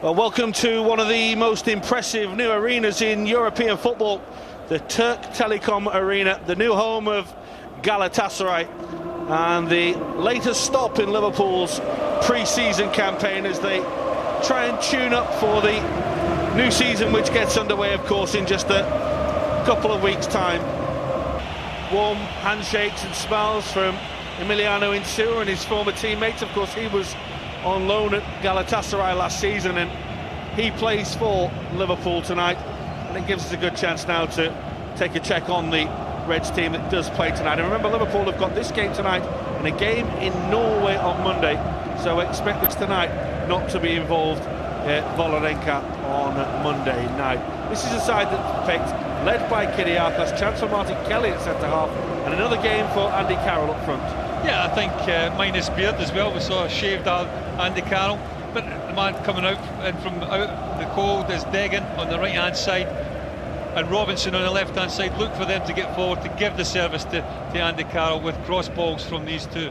Well, welcome to one of the most impressive new arenas in European football, the Turk Telekom Arena, the new home of Galatasaray, and the latest stop in Liverpool's pre-season campaign as they try and tune up for the new season, which gets underway, of course, in just a couple of weeks' time. Warm handshakes and smiles from Emiliano Insua and his former teammates. Of course, he was on loan at Galatasaray last season, and he plays for Liverpool tonight, and it gives us a good chance now to take a check on the Reds team that does play tonight. And remember, Liverpool have got this game tonight and a game in Norway on Monday, so expect us tonight not to be involved at Volorenka on Monday night. This is a side that's picked, led by Kyriakos, chance for Martin Kelly at centre-half, and another game for Andy Carroll up front. Yeah, I think minus Beard as well. We saw a shaved Andy Carroll, but the man coming out and from out the cold is Degan on the right-hand side, and Robinson on the left-hand side. Look for them to get forward to give the service to Andy Carroll with cross balls from these two.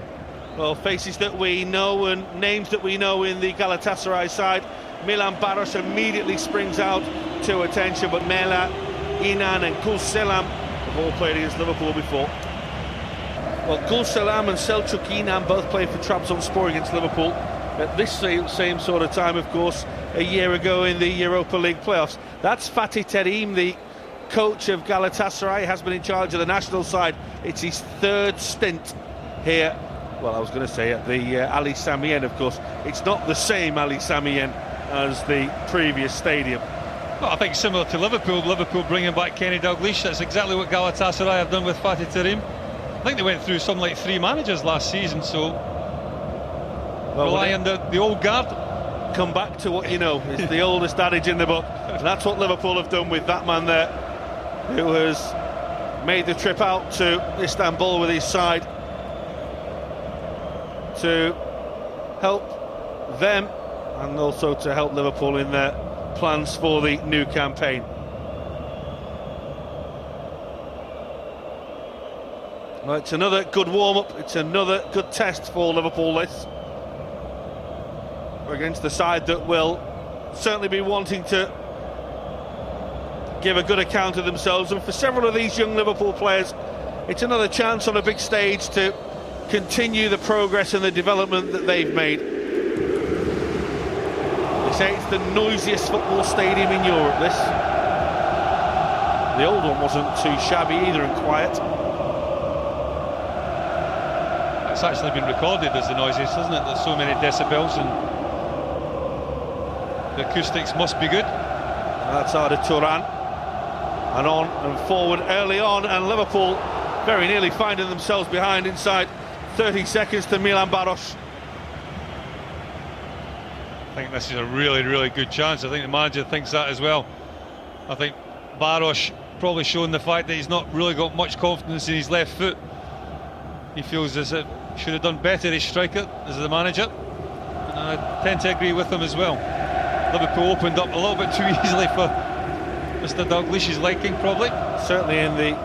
Well, faces that we know and names that we know in the Galatasaray side. Milan Baros immediately springs out to attention, but Mela, Inan and Gulselam have all played against Liverpool before. Well, Gulselam and Selçuk Inan both played for Trabzonspor against Liverpool at this same sort of time, of course, a year ago in the Europa League playoffs. That's Fatih Terim, the coach of Galatasaray, has been in charge of the national side. It's his third stint here. Well, I was going to say at the Ali Sami Yen, of course. It's not the same Ali Sami Yen as the previous stadium. Well, I think similar to Liverpool bringing back Kenny Dalglish. That's exactly what Galatasaray have done with Fatih Terim. I think they went through something like 3 managers last season, so rely on the old guard. Come back to what you know. It's the oldest adage in the book, and that's what Liverpool have done with that man there, who has made the trip out to Istanbul with his side to help them and also to help Liverpool in their plans for the new campaign. Well, it's another good warm-up, it's another good test for Liverpool, this, against the side that will certainly be wanting to give a good account of themselves, and for several of these young Liverpool players it's another chance on a big stage to continue the progress and the development that they've made. They say it's the noisiest football stadium in Europe, this. The old one wasn't too shabby either and quiet. It's actually been recorded as the noisiest, isn't it? There's so many decibels and the acoustics must be good. That's Arda Turan, and on and forward early on, and Liverpool very nearly finding themselves behind inside 30 seconds to Milan Baros. I think this is a really good chance. I think the manager thinks that as well. I think Baros probably showing the fact that he's not really got much confidence in his left foot. He feels as if he should have done better as striker, as the manager, and I tend to agree with him as well. Liverpool opened up a little bit too easily for Mr. Dalglish's liking, probably. Certainly in the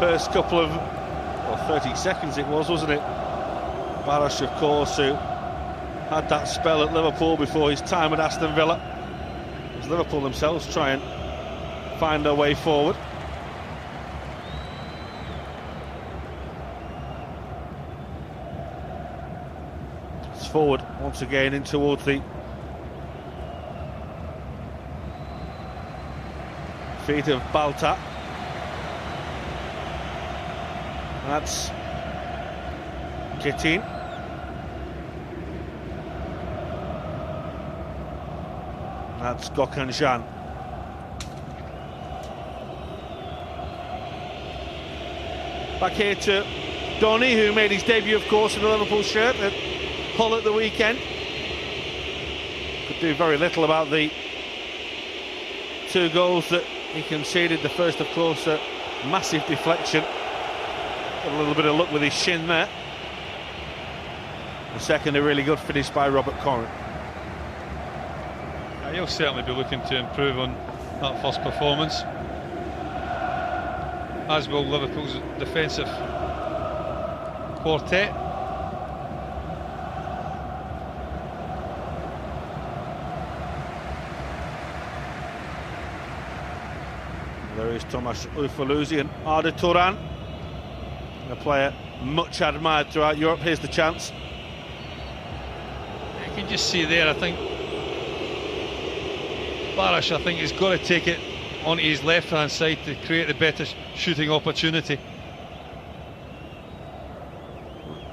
first couple of 30 seconds it was, wasn't it? Baros, of course, who had that spell at Liverpool before his time at Aston Villa, as Liverpool themselves try and find their way forward. It's forward once again in towards the feet of Balta. That's Ketin. That's Gökhan Can. Back here to Donny, who made his debut, of course, in the Liverpool shirt at Hull at the weekend. Could do very little about the 2 goals that he conceded. The first, of course, a massive deflection. Got a little bit of luck with his shin there. The second, a really good finish by Robert Corrin. He'll certainly be looking to improve on that first performance, as will Liverpool's defensive quartet. There is Tomas Ufoluzi and Arda Turan, a player much admired throughout Europe. Here's the chance. You can just see there, I think Baros, I think, has got to take it onto his left-hand side to create the better shooting opportunity.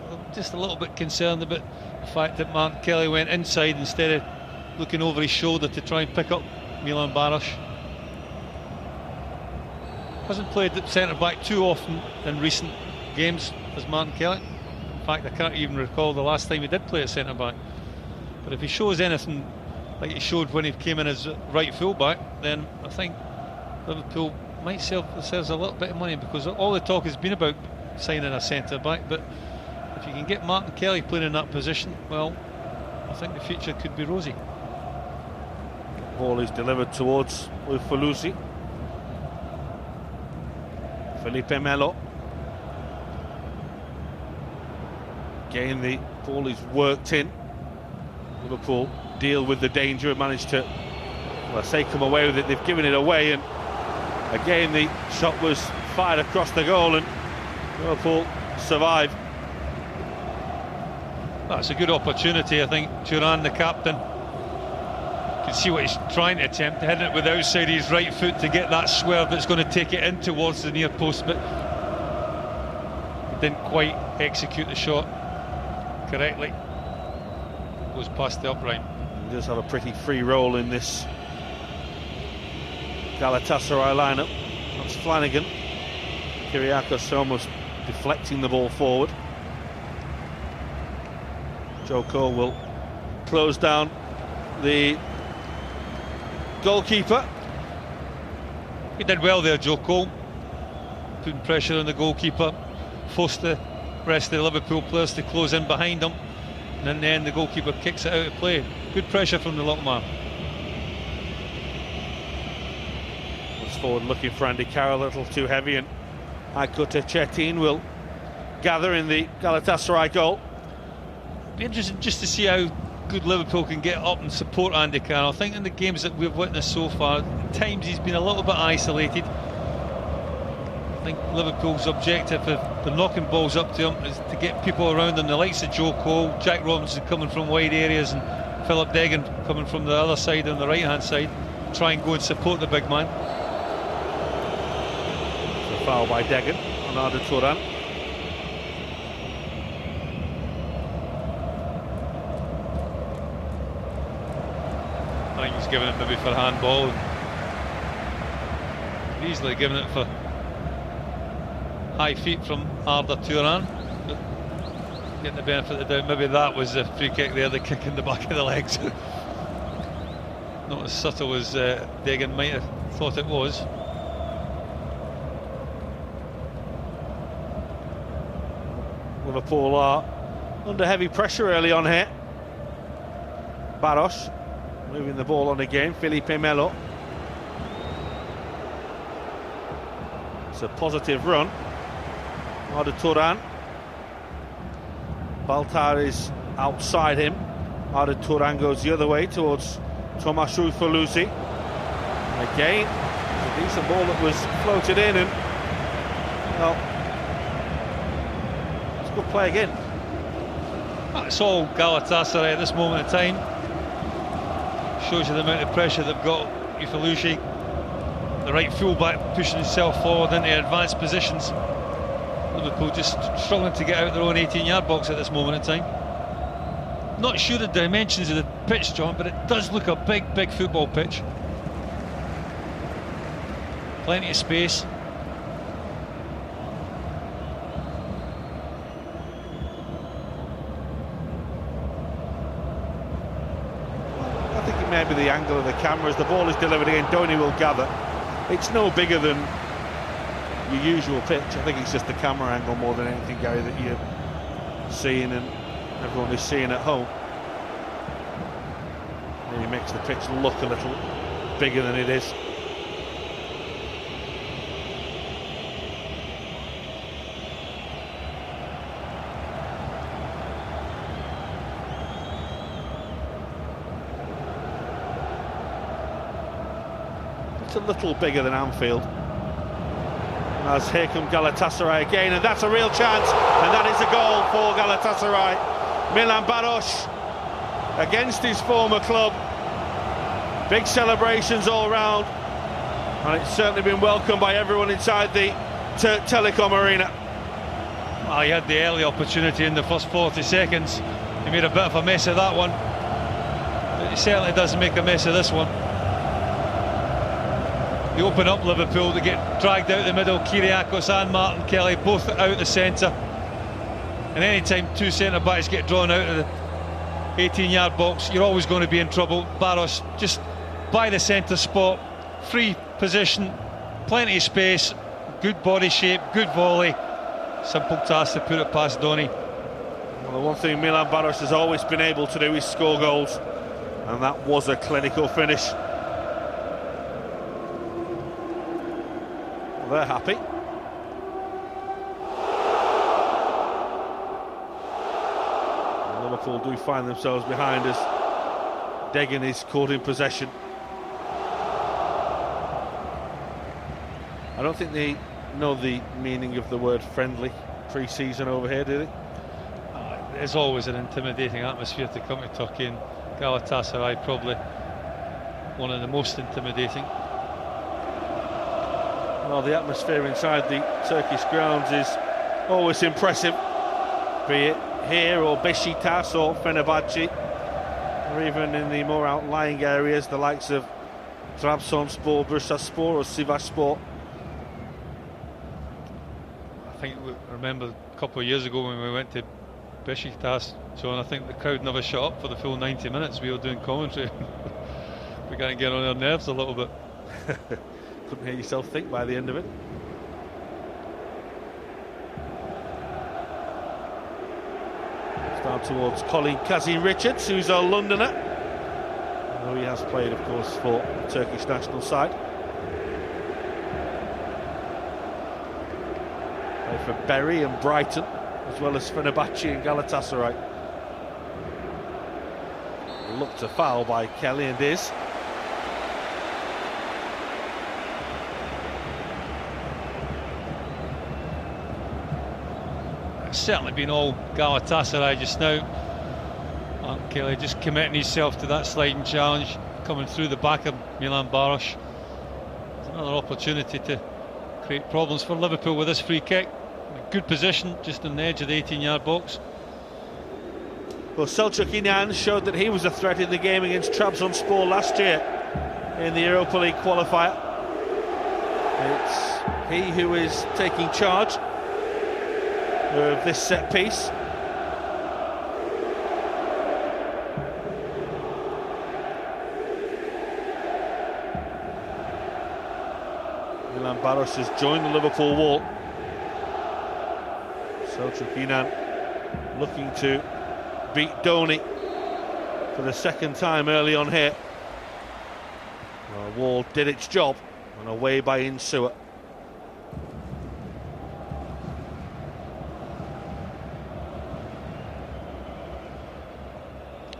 I'm just a little bit concerned about the fact that Martin Kelly went inside instead of looking over his shoulder to try and pick up Milan Baros. Hasn't played at centre-back too often in recent games as Martin Kelly. In fact, I can't even recall the last time he did play at centre-back. But if he shows anything like he showed when he came in as right full-back, then I think Liverpool might save themselves a little bit of money, because all the talk has been about signing a centre-back, but if you can get Martin Kelly playing in that position, well, I think the future could be rosy. Ball is delivered towards Ufoluzi. Felipe Melo. Again, the ball is worked in. Liverpool deal with the danger and managed to, well, I say come away with it, they've given it away, and again the shot was fired across the goal and Liverpool survive. That's a good opportunity. I think Turan, the captain, can see what he's trying to attempt, heading it with the outside of his right foot to get that swerve that's going to take it in towards the near post, but he didn't quite execute the shot correctly. Goes past the upright. He does have a pretty free role in this Galatasaray lineup. That's Flanagan. Kyriakos almost deflecting the ball forward. Joe Cole will close down the goalkeeper. He did well there, Joe Cole, putting pressure on the goalkeeper, forced the rest of the Liverpool players to close in behind him, and in the end the goalkeeper kicks it out of play. Good pressure from the little man. It's forward looking for Andy Carroll, a little too heavy, and Aykut Çetin will gather in the Galatasaray goal. Be interesting just to see how good Liverpool can get up and support Andy Carroll. I think in the games that we've witnessed so far, at times he's been a little bit isolated. I think Liverpool's objective, if they're knocking balls up to him, is to get people around him, the likes of Joe Cole, Jack Robinson coming from wide areas, and Philip Degan coming from the other side, on the right hand side, try and go and support the big man. It's a foul by Degan on Arda Turan. I think he's given it maybe for handball. Easily given it for high feet from Arda Turan. Getting the benefit of the doubt, maybe that was the free kick there, the kick in the back of the legs. Not as subtle as Degan might have thought it was. Liverpool are under heavy pressure early on here. Baros moving the ball on again. Felipe Melo. It's a positive run. Arda Turan. Baltar is outside him. Arda Turan goes the other way towards Tomas Ufoluzi. Again, a decent ball that was floated in, and well, it's a good play again. That's all Galatasaray at this moment in time. Shows you the amount of pressure they've got. Ufoluzi, the right fullback, pushing himself forward into advanced positions. Liverpool just struggling to get out their own 18-yard box at this moment in time. Not sure the dimensions of the pitch, John, but it does look a big football pitch. Plenty of space. I think it may be the angle of the camera as the ball is delivered again. Donny will gather. It's no bigger than your usual pitch. I think it's just the camera angle more than anything, Gary, that you're seeing and everyone is seeing at home. And he makes the pitch look a little bigger than it is. It's a little bigger than Anfield. As here come Galatasaray again, and that's a real chance, and that is a goal for Galatasaray. Milan Baroš against his former club. Big celebrations all round, and it's certainly been welcomed by everyone inside the Türk Telekom Arena. Well, he had the early opportunity in the first 40 seconds. He made a bit of a mess of that one, but he certainly doesn't make a mess of this one. They open up Liverpool, they get dragged out the middle. Kyriakos and Martin Kelly both out the centre, and any time two centre-backs get drawn out of the 18-yard box, you're always going to be in trouble. Baroš just by the centre spot, free position, plenty of space, good body shape, good volley. Simple task to put it past Donny. Well, the one thing Milan Baroš has always been able to do is score goals, and that was a clinical finish. They're happy. And Liverpool do find themselves behind as Degen is caught in possession. I don't think they know the meaning of the word friendly pre-season over here, do they? There's always an intimidating atmosphere to come to Turkey, and Galatasaray probably one of the most intimidating. Well, the atmosphere inside the Turkish grounds is always impressive, be it here or Beşiktaş or Fenerbahçe, or even in the more outlying areas, the likes of Trabzonspor, Bursaspor or Sivasspor. I think we remember a couple of years ago when we went to Beşiktaş, John, I think the crowd never shut up for the full 90 minutes we were doing commentary. We're going to get on our nerves a little bit. Couldn't hear yourself think by the end of it. It's down towards Colin Kazim-Richards, who's a Londoner, although he has played, of course, for the Turkish national side. Played for Bury and Brighton, as well as Fenerbahçe and Galatasaray. Looked a foul by Kelly, and is. It's certainly been all Galatasaray just now. Martin Kelly just committing himself to that sliding challenge, coming through the back of Milan Baroš. It's another opportunity to create problems for Liverpool with this free kick. Good position, just on the edge of the 18-yard box. Well, Selçuk İnan showed that he was a threat in the game against Trabzonspor last year in the Europa League qualifier. It's he who is taking charge of this set piece. Milan Baroš has joined the Liverpool wall. Selçuk İnan looking to beat Donny for the second time early on here. Well, Wall did its job and away by Insua.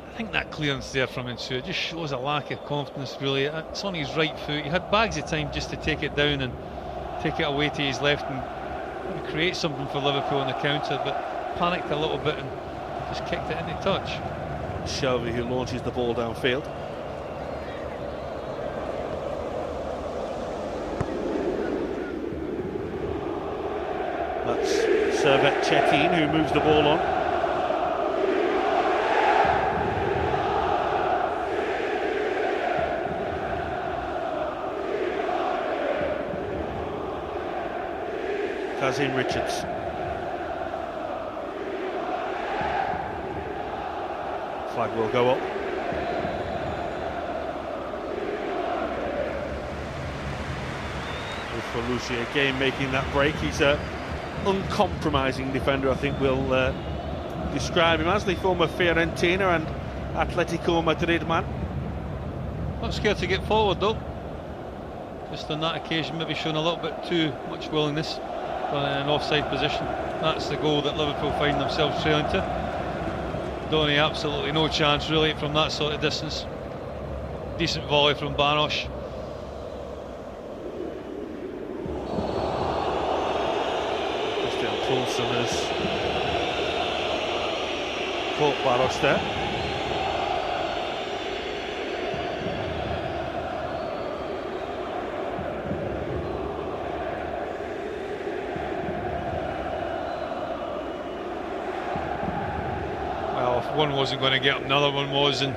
I think that clearance there from Insua just shows a lack of confidence, really. It's on his right foot. He had bags of time just to take it down and take it away to his left and create something for Liverpool on the counter, but panicked a little bit and just kicked it into touch. Shelby who launches the ball downfield. That's Servet Çetin who moves the ball on. Kazim-Richards. Flag will go up. Lucy again making that break. He's an uncompromising defender, I think we'll describe him as, the former Fiorentina and Atletico Madrid man. Not scared to get forward though. Just on that occasion maybe showing a little bit too much willingness in an offside position. That's the goal that Liverpool find themselves trailing to. Donny absolutely no chance really from that sort of distance. Decent volley from Baroš. Christian Poulsen has caught Baros there. Well, if one wasn't going to get up, another one was, and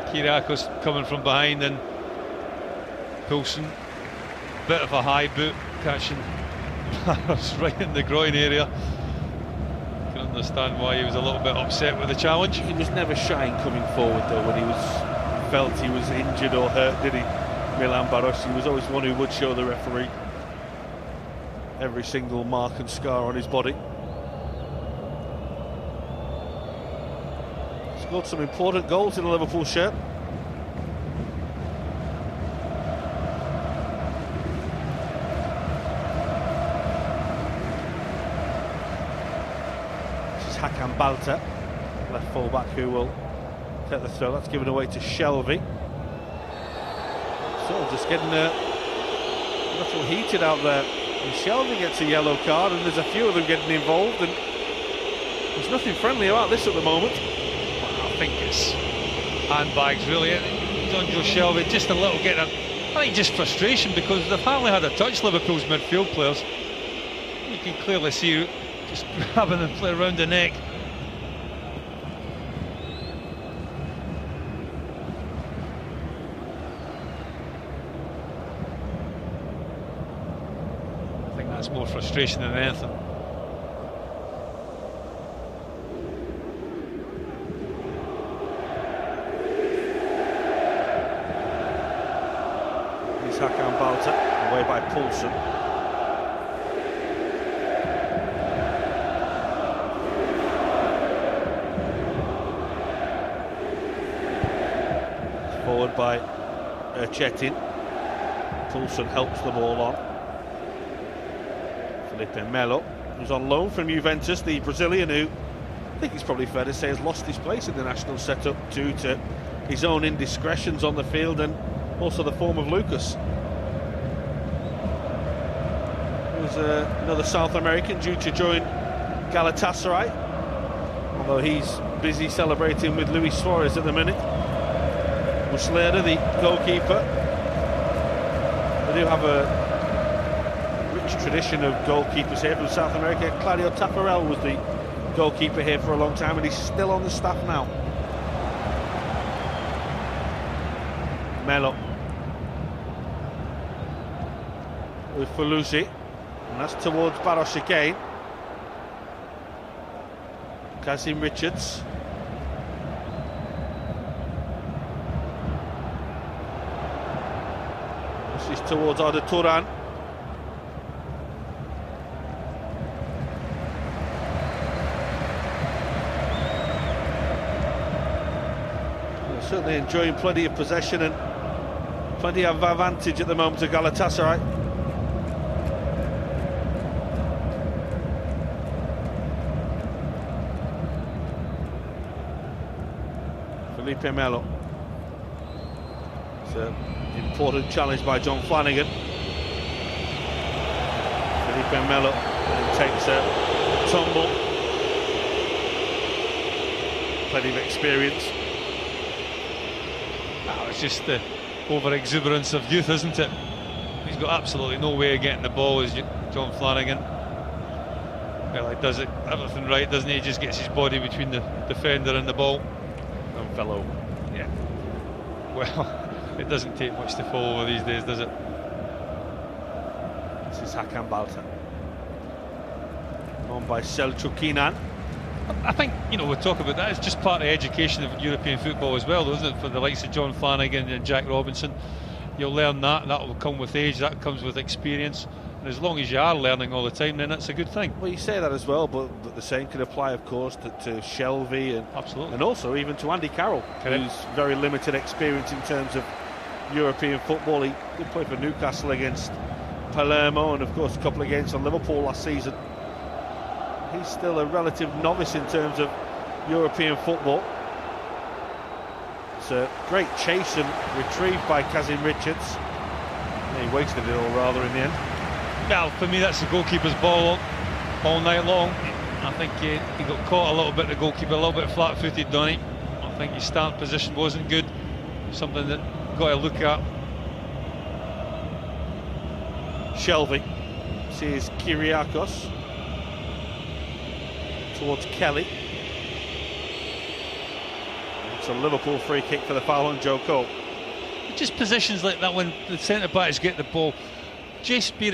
Kyriakos coming from behind, and Poulsen, bit of a high boot, catching Baros right in the groin area. Can understand why he was a little bit upset with the challenge. He was never shy in coming forward though when he felt he was injured or hurt, did he? Milan Baros, he was always one who would show the referee every single mark and scar on his body. Scored some important goals in a Liverpool shirt. This is Hakan Balta, left full-back, who will take the throw. That's given away to Shelvey. So just getting a little heated out there. And Shelvey gets a yellow card, and there's a few of them getting involved, and there's nothing friendly about this at the moment. I think it's handbags really. It's on Joe Shelvey, just a little getting, I think just frustration, because they've hardly had a touch, Liverpool's midfield players. You can clearly see just grabbing the player around the neck. I think that's more frustration than anything. Hakan Balta, away by Poulsen. Forward by Chetin. Poulsen helps the ball on. Felipe Melo, who's on loan from Juventus, the Brazilian, who I think it's probably fair to say has lost his place in the national setup due to his own indiscretions on the field and also the form of Lucas. There's another South American due to join Galatasaray, although he's busy celebrating with Luis Suarez at the minute. Muslera, the goalkeeper. They do have a rich tradition of goalkeepers here from South America. Claudio Tafarel was the goalkeeper here for a long time, and he's still on the staff now. Melo with Falusi, and that's towards Baros again. Kazim Richards. This is towards Arda Turan. They're certainly enjoying plenty of possession and plenty of advantage at the moment of Galatasaray. Felipe Melo. It's an important challenge by John Flanagan. Felipe Melo takes a tumble. Plenty of experience. Oh, it's just the over-exuberance of youth, isn't it? He's got absolutely no way of getting the ball, as John Flanagan. Well, he does it everything right, doesn't he? He just gets his body between the defender and the ball. And fell over. Yeah. Well, it doesn't take much to fall over these days, does it? This is Hakan Balta. On by Selçuk Inan. I think, you know, we talk about that, it's just part of the education of European football as well, isn't it? For the likes of John Flanagan and Jack Robinson, you'll learn that, and that will come with age, that comes with experience. And as long as you are learning all the time, then that's a good thing. Well, you say that as well, but the same can apply, of course, to Shelvey and absolutely, and also even to Andy Carroll, who's very limited experience in terms of European football. He did play for Newcastle against Palermo, and of course a couple of games on Liverpool last season. He's still a relative novice in terms of European football. It's a great chase and retrieve by Kazim Richards. He wasted it all rather in the end. Well, for me that's the goalkeeper's ball. all night long. I think he got caught a little bit, the goalkeeper, a little bit flat-footed on it. I think his start position wasn't good. Something that got to look at. Shelvey sees Kyriakos towards Kelly. It's a Liverpool free kick for the foul on Joe Cole. Just positions like that when the centre-backs get the ball. Shelvey,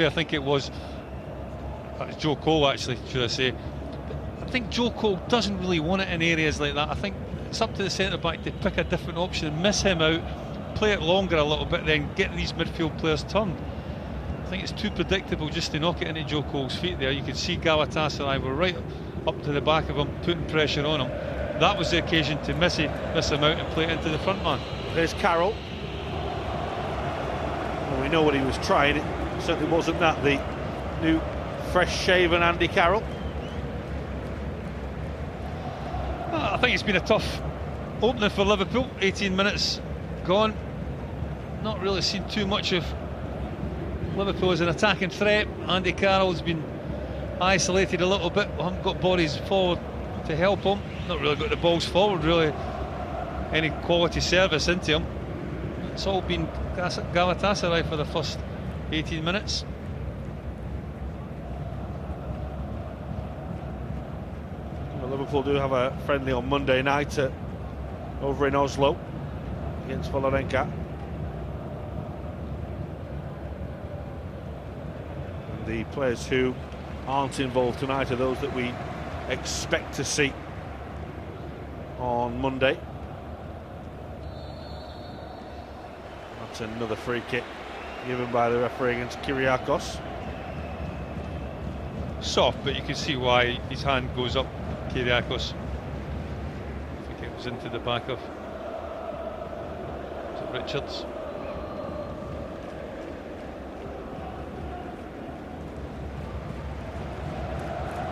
I think it was. Joe Cole, actually, should I say. I think Joe Cole doesn't really want it in areas like that. I think it's up to the centre-back to pick a different option, miss him out, play it longer a little bit, then get these midfield players turned. I think it's too predictable just to knock it into Joe Cole's feet there. You could see Galatasaray were right up to the back of him, putting pressure on him. That was the occasion to miss him out and play it into the front man. There's Carroll. Well, we know what he was trying. It certainly wasn't that, the new fresh-shaven Andy Carroll. I think it's been a tough opening for Liverpool. 18 minutes gone. Not really seen too much of Liverpool as an attacking threat. Andy Carroll's been isolated a little bit. We haven't got bodies forward to help him. Not really got the balls forward, really. Any quality service into him. It's all been Galatasaray for the first 18 minutes. Liverpool do have a friendly on Monday night over in Oslo against Vålerenga. And the players who aren't involved tonight are those that we expect to see on Monday. That's another free kick given by the referee against Kyriakos. Soft, but you can see why his hand goes up. Kyriakos. I think it was into the back of Richards.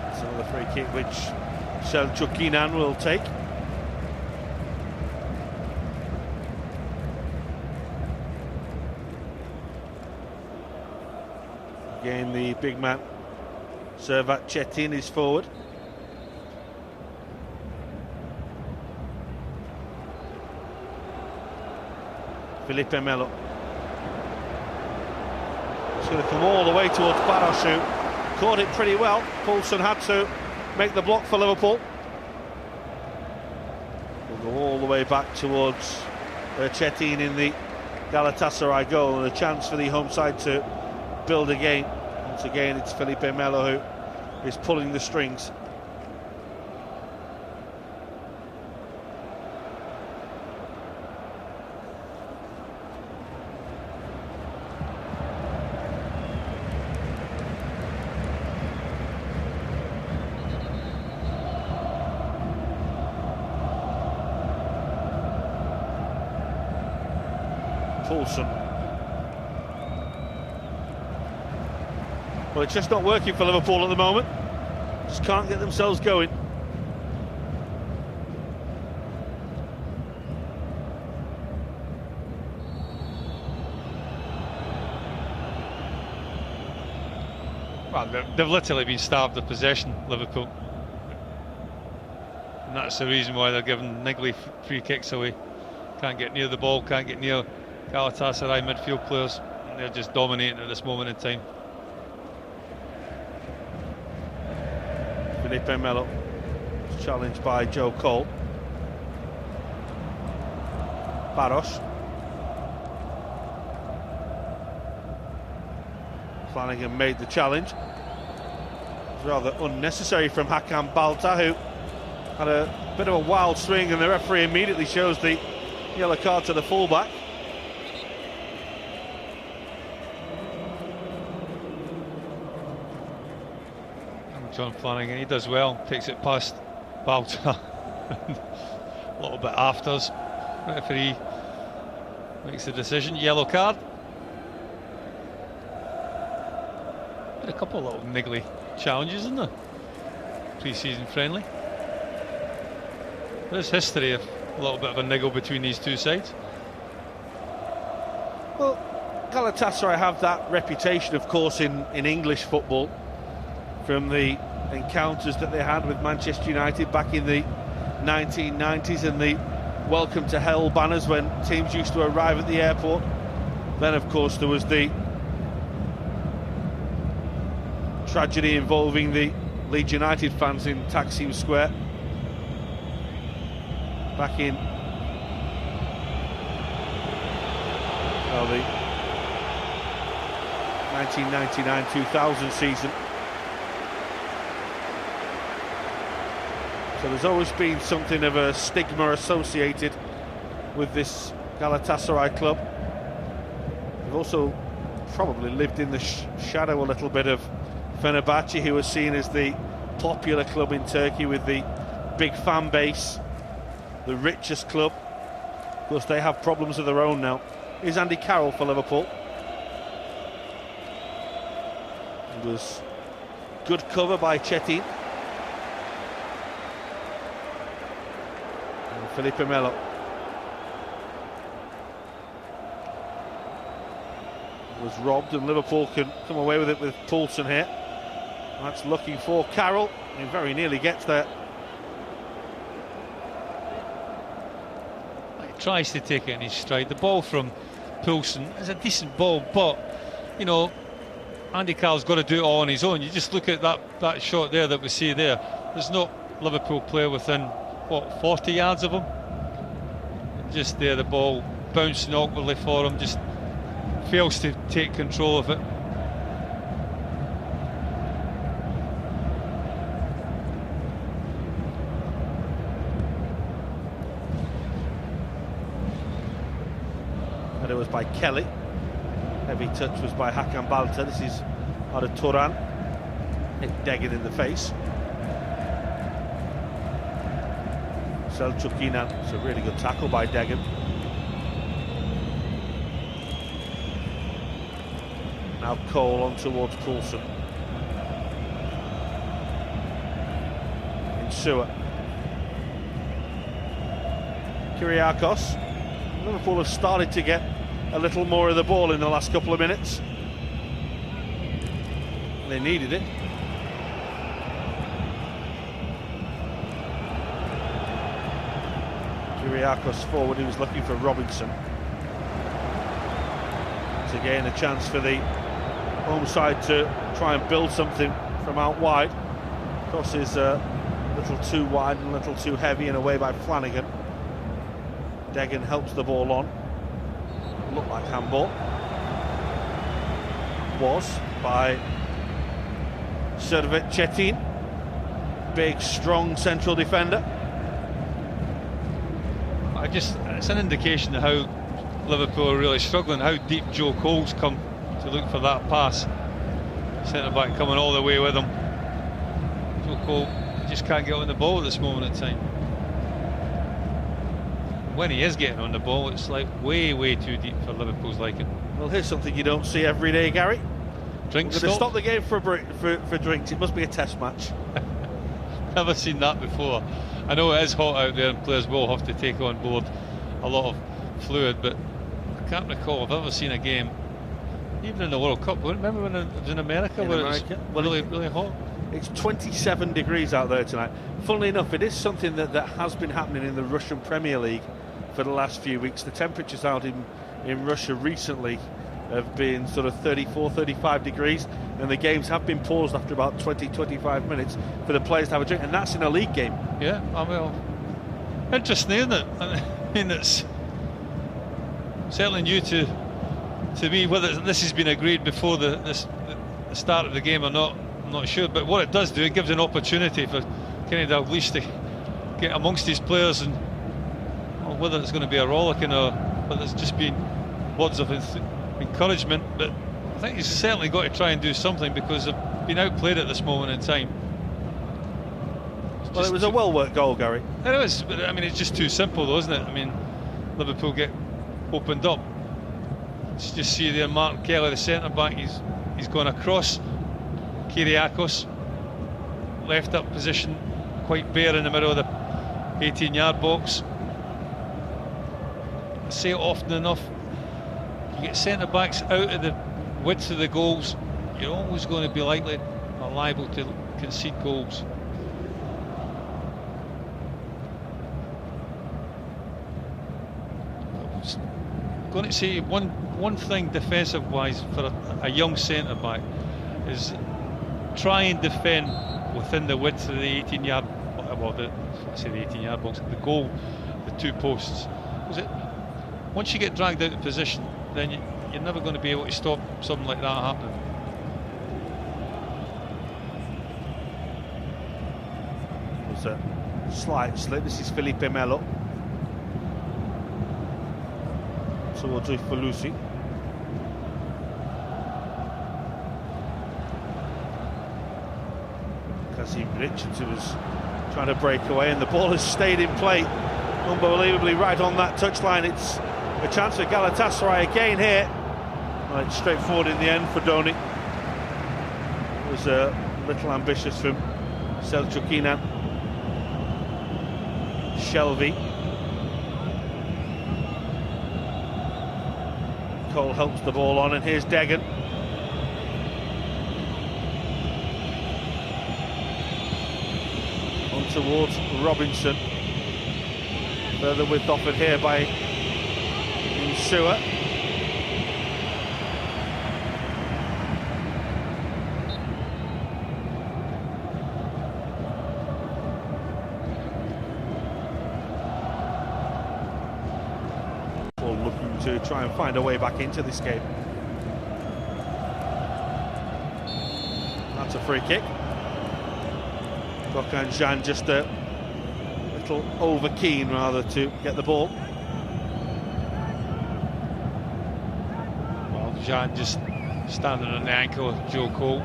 It's another free kick which Selçuk İnan will take. Again, the big man Servat Çetin is forward. Felipe Melo. It's going to come all the way towards Barros, who caught it pretty well. Poulsen had to make the block for Liverpool. We'll go all the way back towards Çetin in the Galatasaray goal, and a chance for the home side to build again. Once again, it's Felipe Melo who is pulling the strings. Poulsen. Well, it's just not working for Liverpool at the moment. Just can't get themselves going. Well, they've literally been starved of possession, Liverpool. And that's the reason why they're giving niggly free kicks away. Can't get near the ball, can't get near Galatasaray midfield players. And they're just dominating at this moment in time. Felipe Melo, challenged by Joe Cole. Barros. Flanagan made the challenge. It's rather unnecessary from Hakan Balta, who had a bit of a wild swing, and the referee immediately shows the yellow card to the fullback. John Flanagan, he does well, takes it past Balta. A little bit afters. Referee makes the decision. Yellow card. Been a couple of little niggly challenges in the pre-season friendly. There's history of a little bit of a niggle between these two sides. Well, Galatasaray have that reputation, of course, in English football, from the encounters that they had with Manchester United back in the 1990s and the welcome to hell banners when teams used to arrive at the airport. Then, of course, there was the tragedy involving the Leeds United fans in Taksim Square back in the 1999-2000 season. So there's always been something of a stigma associated with this Galatasaray club. They've also probably lived in the shadow a little bit of Fenerbahce, who are seen as the popular club in Turkey with the big fan base, the richest club. Of course, they have problems of their own now. Here's Andy Carroll for Liverpool. It was good cover by Chetin. And Felipe Melo. Was robbed, and Liverpool can come away with it with Poulsen here. That's looking for Carroll. He very nearly gets there. He tries to take it in his stride. The ball from Poulsen is a decent ball, but you know, Andy Carroll's got to do it all on his own. You just look at that shot there that we see there. There's no Liverpool player within, what, 40 yards of him? Just there, the ball bouncing awkwardly for him, just fails to take control of it. And it was by Kelly. Heavy touch was by Hakan Balta. This is out of Turan. Hit Deggan in the face. Selçuk Inan. It's a really good tackle by Deggan. Now Cole on towards Poulsen. Insua. Kyriakos. Liverpool have started to get a little more of the ball in the last couple of minutes. They needed it. Kyriakos forward, he was looking for Robinson. It's again a chance for the home side to try and build something from out wide. Cross is a little too wide and a little too heavy and away by Flanagan. Deggan helps the ball on. Looked like handball. Was by Servet Chetin. Big, strong central defender. It's an indication of how Liverpool are really struggling, how deep Joe Cole's come to look for that pass. Centre-back coming all the way with him. Joe Cole just can't get on the ball at this moment in time. When he is getting on the ball, it's like way too deep for Liverpool's liking. Well, here's something you don't see every day, Gary. Drinks We're going to stop the game for drinks. It must be a test match. Never seen that before. I know it is hot out there and players will have to take on board a lot of fluid, but I can't recall I've ever seen a game, even in the World Cup. Remember when it was in America where it was really hot? It's 27 degrees out there tonight. Funnily enough, it is something that has been happening in the Russian Premier League for the last few weeks. The temperatures out in Russia recently have been sort of 34, 35 degrees, and the games have been paused after about 20-25 minutes for the players to have a drink, and that's in a league game. Yeah, well, interesting, isn't it? I mean, it's certainly new to me. Whether this has been agreed before the start of the game or not, I'm not sure, but what it does do, it gives an opportunity for Kenny Dalglish to get amongst his players, and whether it's going to be a rollicking or whether it's just been words of encouragement, but I think he's certainly got to try and do something because they've been outplayed at this moment in time. Well, it was a well-worked goal, Gary. It was, but I mean, it's just too simple though, isn't it? I mean, Liverpool get opened up. Let's just see there, Martin Kelly, the centre-back, he's gone across. Kyriakos, left up position, quite bare in the middle of the 18-yard box. I say it often enough, you get centre-backs out of the width of the goals, you're always going to be likely or liable to concede goals. I'm going to say one thing defensive-wise for a young centre-back is try and defend within the width of the 18-yard, well, the 18-yard box, the goal, the two posts. Once you get dragged out of position, then you're never going to be able to stop something like that happening. There's a slight slip. This is Felipe Melo towards Lucy. Kazim Richards, who was trying to break away, and the ball has stayed in play unbelievably right on that touchline. It's a chance for Galatasaray again here. Well, it's straightforward in the end for Doni. It was a little ambitious from Selçuk İnan. Shelvey. Cole helps the ball on, and here's Deggan. On towards Robinson. Further width offered here by Insua. Looking to try and find a way back into this game. That's a free kick. Gökhan Can just a little over keen rather to get the ball. Well, Can just standing on the ankle of Joe Cole.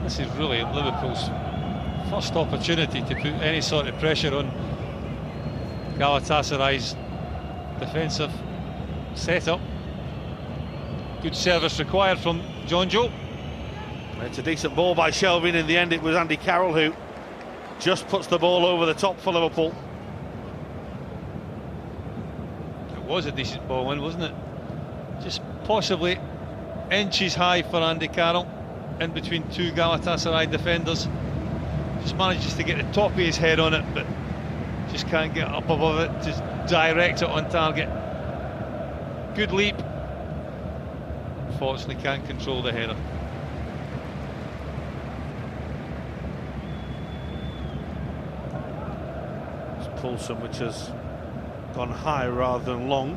This is really Liverpool's first opportunity to put any sort of pressure on Galatasaray's defensive setup. Good service required from John Joe. It's a decent ball by Shelvey, and in the end it was Andy Carroll who just puts the ball over the top for Liverpool. It was a decent ball in, wasn't it? Just possibly inches high for Andy Carroll, in between two Galatasaray defenders. Just manages to get the top of his head on it, but just can't get up above it to direct it on target. Good leap. Unfortunately can't control the header. It's Poulsen, which has gone high rather than long.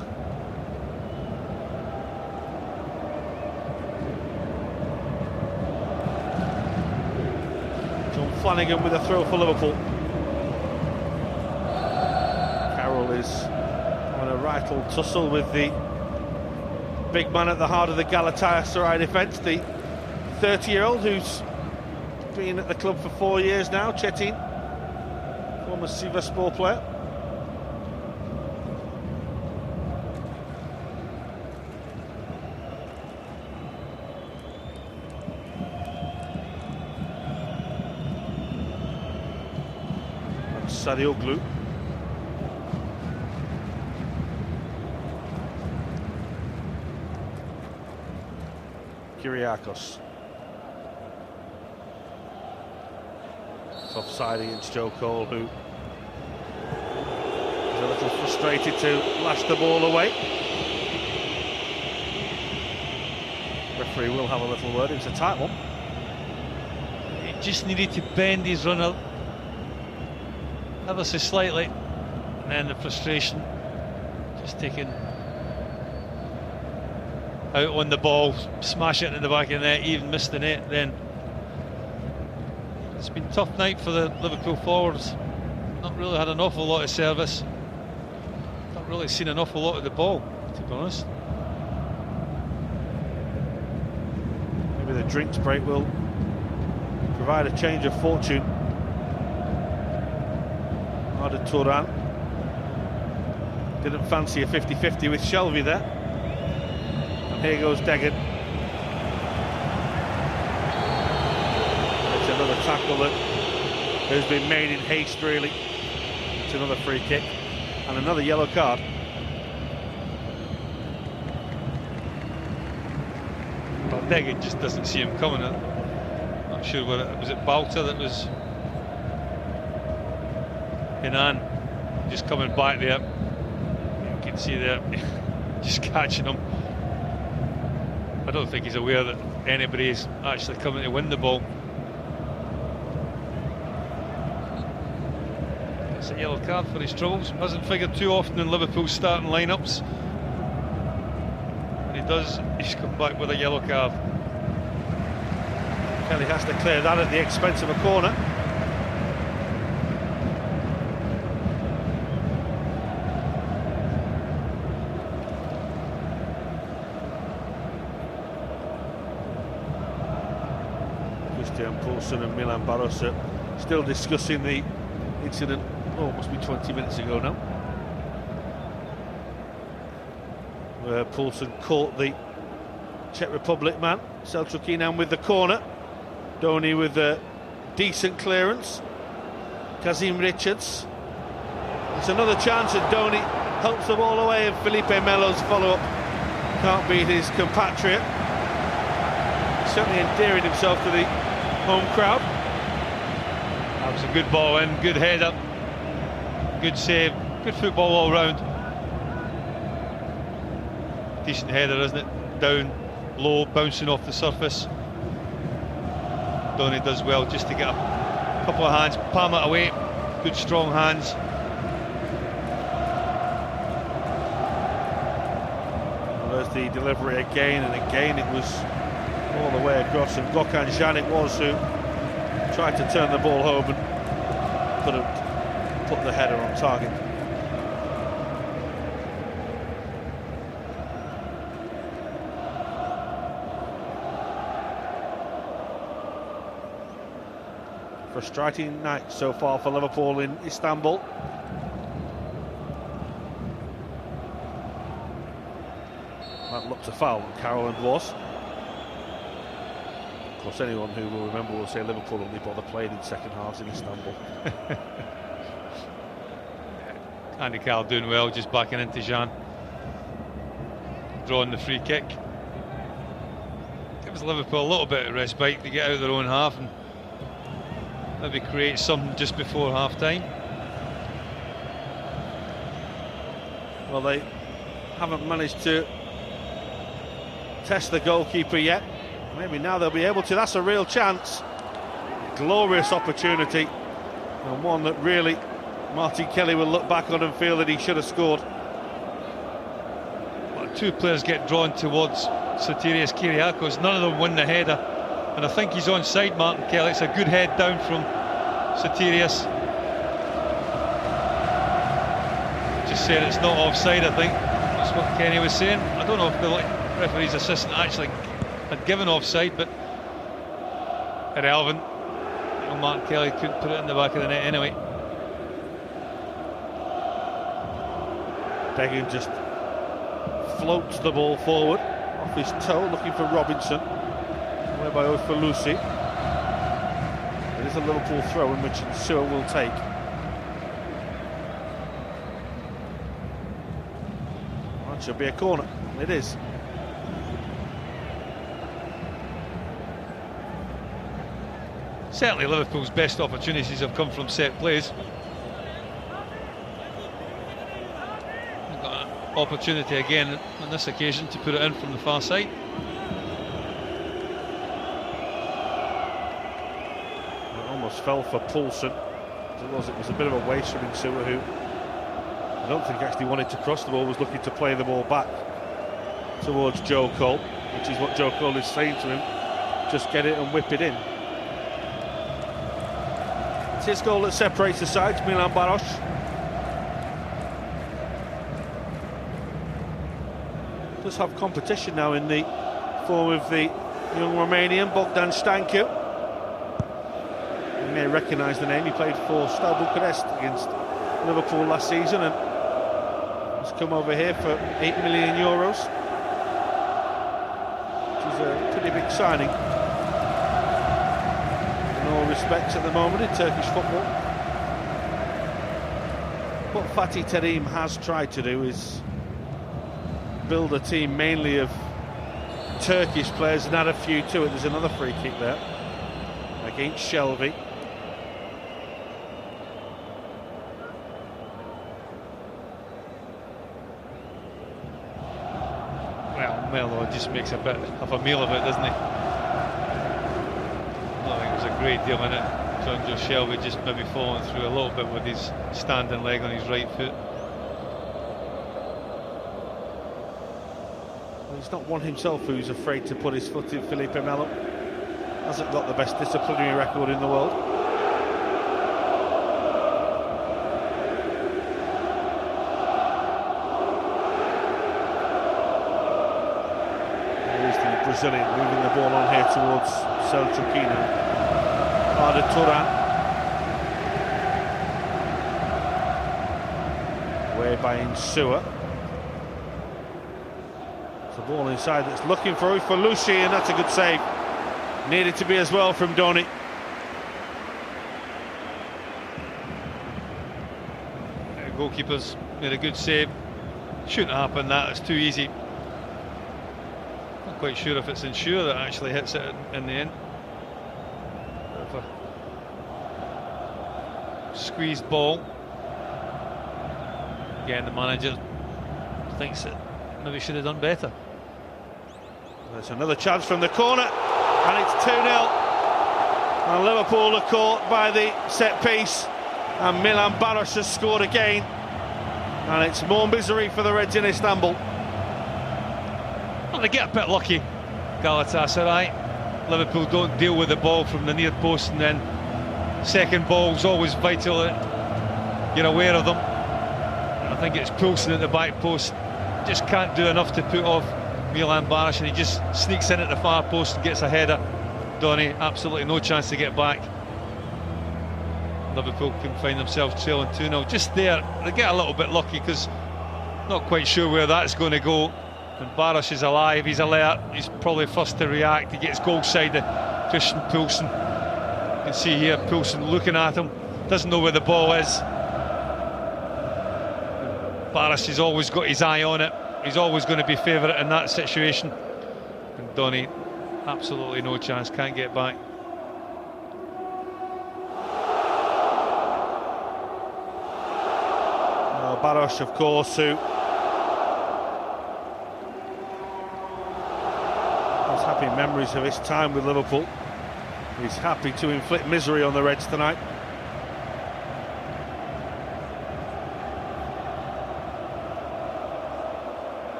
John Flanagan with a throw for Liverpool. Carroll is on a right old tussle with the big man at the heart of the Galatasaray defence, the 30-year-old who's been at the club for 4 years now, Çetin, former Sivasspor player. That's Sadioglu. Kyriakos. Offside against Joe Cole, who is a little frustrated to lash the ball away. Referee will have a little word. It's a tight one. He just needed to bend his runner ever so slightly, and then the frustration just taken out on the ball, smash it in the back of the net, even missed the net. Then it's been a tough night for the Liverpool forwards. Not really had an awful lot of service. Not really seen an awful lot of the ball, to be honest. Maybe the drinks break will provide a change of fortune. Arda Turan didn't fancy a 50-50 with Shelvey there. And here goes Deggan. It's another tackle that has been made in haste, really. It's another free kick and another yellow card. Deggan just doesn't see him coming. I'm not sure whether it was Balta that was Hinan just coming back there. You can see there, just catching him. I don't think he's aware that anybody is actually coming to win the ball. It's a yellow card for his troubles. Hasn't figured too often in Liverpool's starting lineups. When he does, he's come back with a yellow card. Kelly has to clear that at the expense of a corner. Christian Poulsen and Milan Baros are still discussing the incident. Oh, it must be 20 minutes ago now, where Poulsen caught the Czech Republic man, Selçuk İnan, with the corner. Donny with a decent clearance. Kazim Richards. It's another chance, and Donny helps the ball away, and Felipe Melo's follow-up can't beat his compatriot. Certainly endearing himself to the home crowd. That was a good ball in, good header, good save, good football all round. Decent header, isn't it? Down, low, bouncing off the surface. Donny does well just to get a couple of hands, palm it away. Good strong hands. Well, there's the delivery again, and again it was all the way across, and Gökhan Can it was who tried to turn the ball home and couldn't put the header on target. Frustrating night so far for Liverpool in Istanbul. That looked a foul, Carolan was. Of course, anyone who will remember will say Liverpool only bother playing in second halves in Istanbul. Andy Carroll doing well, just backing into Can, drawing the free kick. Gives Liverpool a little bit of respite to get out of their own half and maybe create something just before half-time. Well, they haven't managed to test the goalkeeper yet. Maybe now they'll be able to. That's a real chance. Glorious opportunity, and one that really Martin Kelly will look back on and feel that he should have scored. Well, two players get drawn towards Sotirios Kyriakos. None of them win the header, and I think he's onside, Martin Kelly. It's a good head down from Sotirios. Just saying it's not offside, I think. That's what Kenny was saying. I don't know if the referee's assistant actually had given offside, but irrelevant. Well, Martin Kelly couldn't put it in the back of the net anyway. Deggan just floats the ball forward off his toe, looking for Robinson, whereby Ofalusi. It is a Liverpool throw in which Nsua will take. Well, it should be a corner. It is. Certainly Liverpool's best opportunities have come from set plays. They've got an opportunity again on this occasion to put it in from the far side. It almost fell for Poulsen. It was a bit of a waste from Nsua, who I don't think actually wanted to cross the ball, was looking to play the ball back towards Joe Cole, which is what Joe Cole is saying to him. Just get it and whip it in. It's his goal that separates the sides, Milan Baros. Does have competition now in the form of the young Romanian Bogdan Stancu. You may recognise the name. He played for Steaua Bucharest against Liverpool last season and has come over here for €8 million, which is a pretty big signing in all respects at the moment in Turkish football. What Fatih Terim has tried to do is build a team mainly of Turkish players and had a few to it. There's another free kick there against Shelby. Well, Melo just makes a bit of a meal of it, doesn't he? I think there's a great deal in it. John Shelby just maybe falling through a little bit with his standing leg on his right foot. He's not one himself who's afraid to put his foot in. Felipe Melo hasn't got the best disciplinary record in the world. Here's the Brazilian moving the ball on here towards Selçukina. Arda Turan. Away by Insua. The ball inside that's looking for Ufolushi, and that's a good save. Needed to be as well from Doni. The goalkeeper's made a good save. Shouldn't happen, that, it's too easy. Not quite sure if it's Insure that actually hits it in the end. Bit of a squeezed ball. Again, the manager thinks that maybe should have done better. There's another chance from the corner, and it's 2-0. And Liverpool are caught by the set piece, and Milan Baros has scored again. And it's more misery for the Reds in Istanbul. Well, they get a bit lucky, Galatasaray. Liverpool don't deal with the ball from the near post, and then second ball's always vital that you're aware of them. I think it's Poulsen at the back post. Just can't do enough to put off Milan Baros, and he just sneaks in at the far post and gets a header. Donny, absolutely no chance to get back. Liverpool can find themselves trailing 2-0. Just there, they get a little bit lucky because not quite sure where that's going to go. And Baros is alive, he's alert, he's probably first to react. He gets goal side to Christian Poulsen. You can see here Poulsen looking at him, doesn't know where the ball is. Baros has always got his eye on it. He's always going to be favourite in that situation. And Donny, absolutely no chance, can't get back. Baros, of course, who has happy memories of his time with Liverpool. He's happy to inflict misery on the Reds tonight.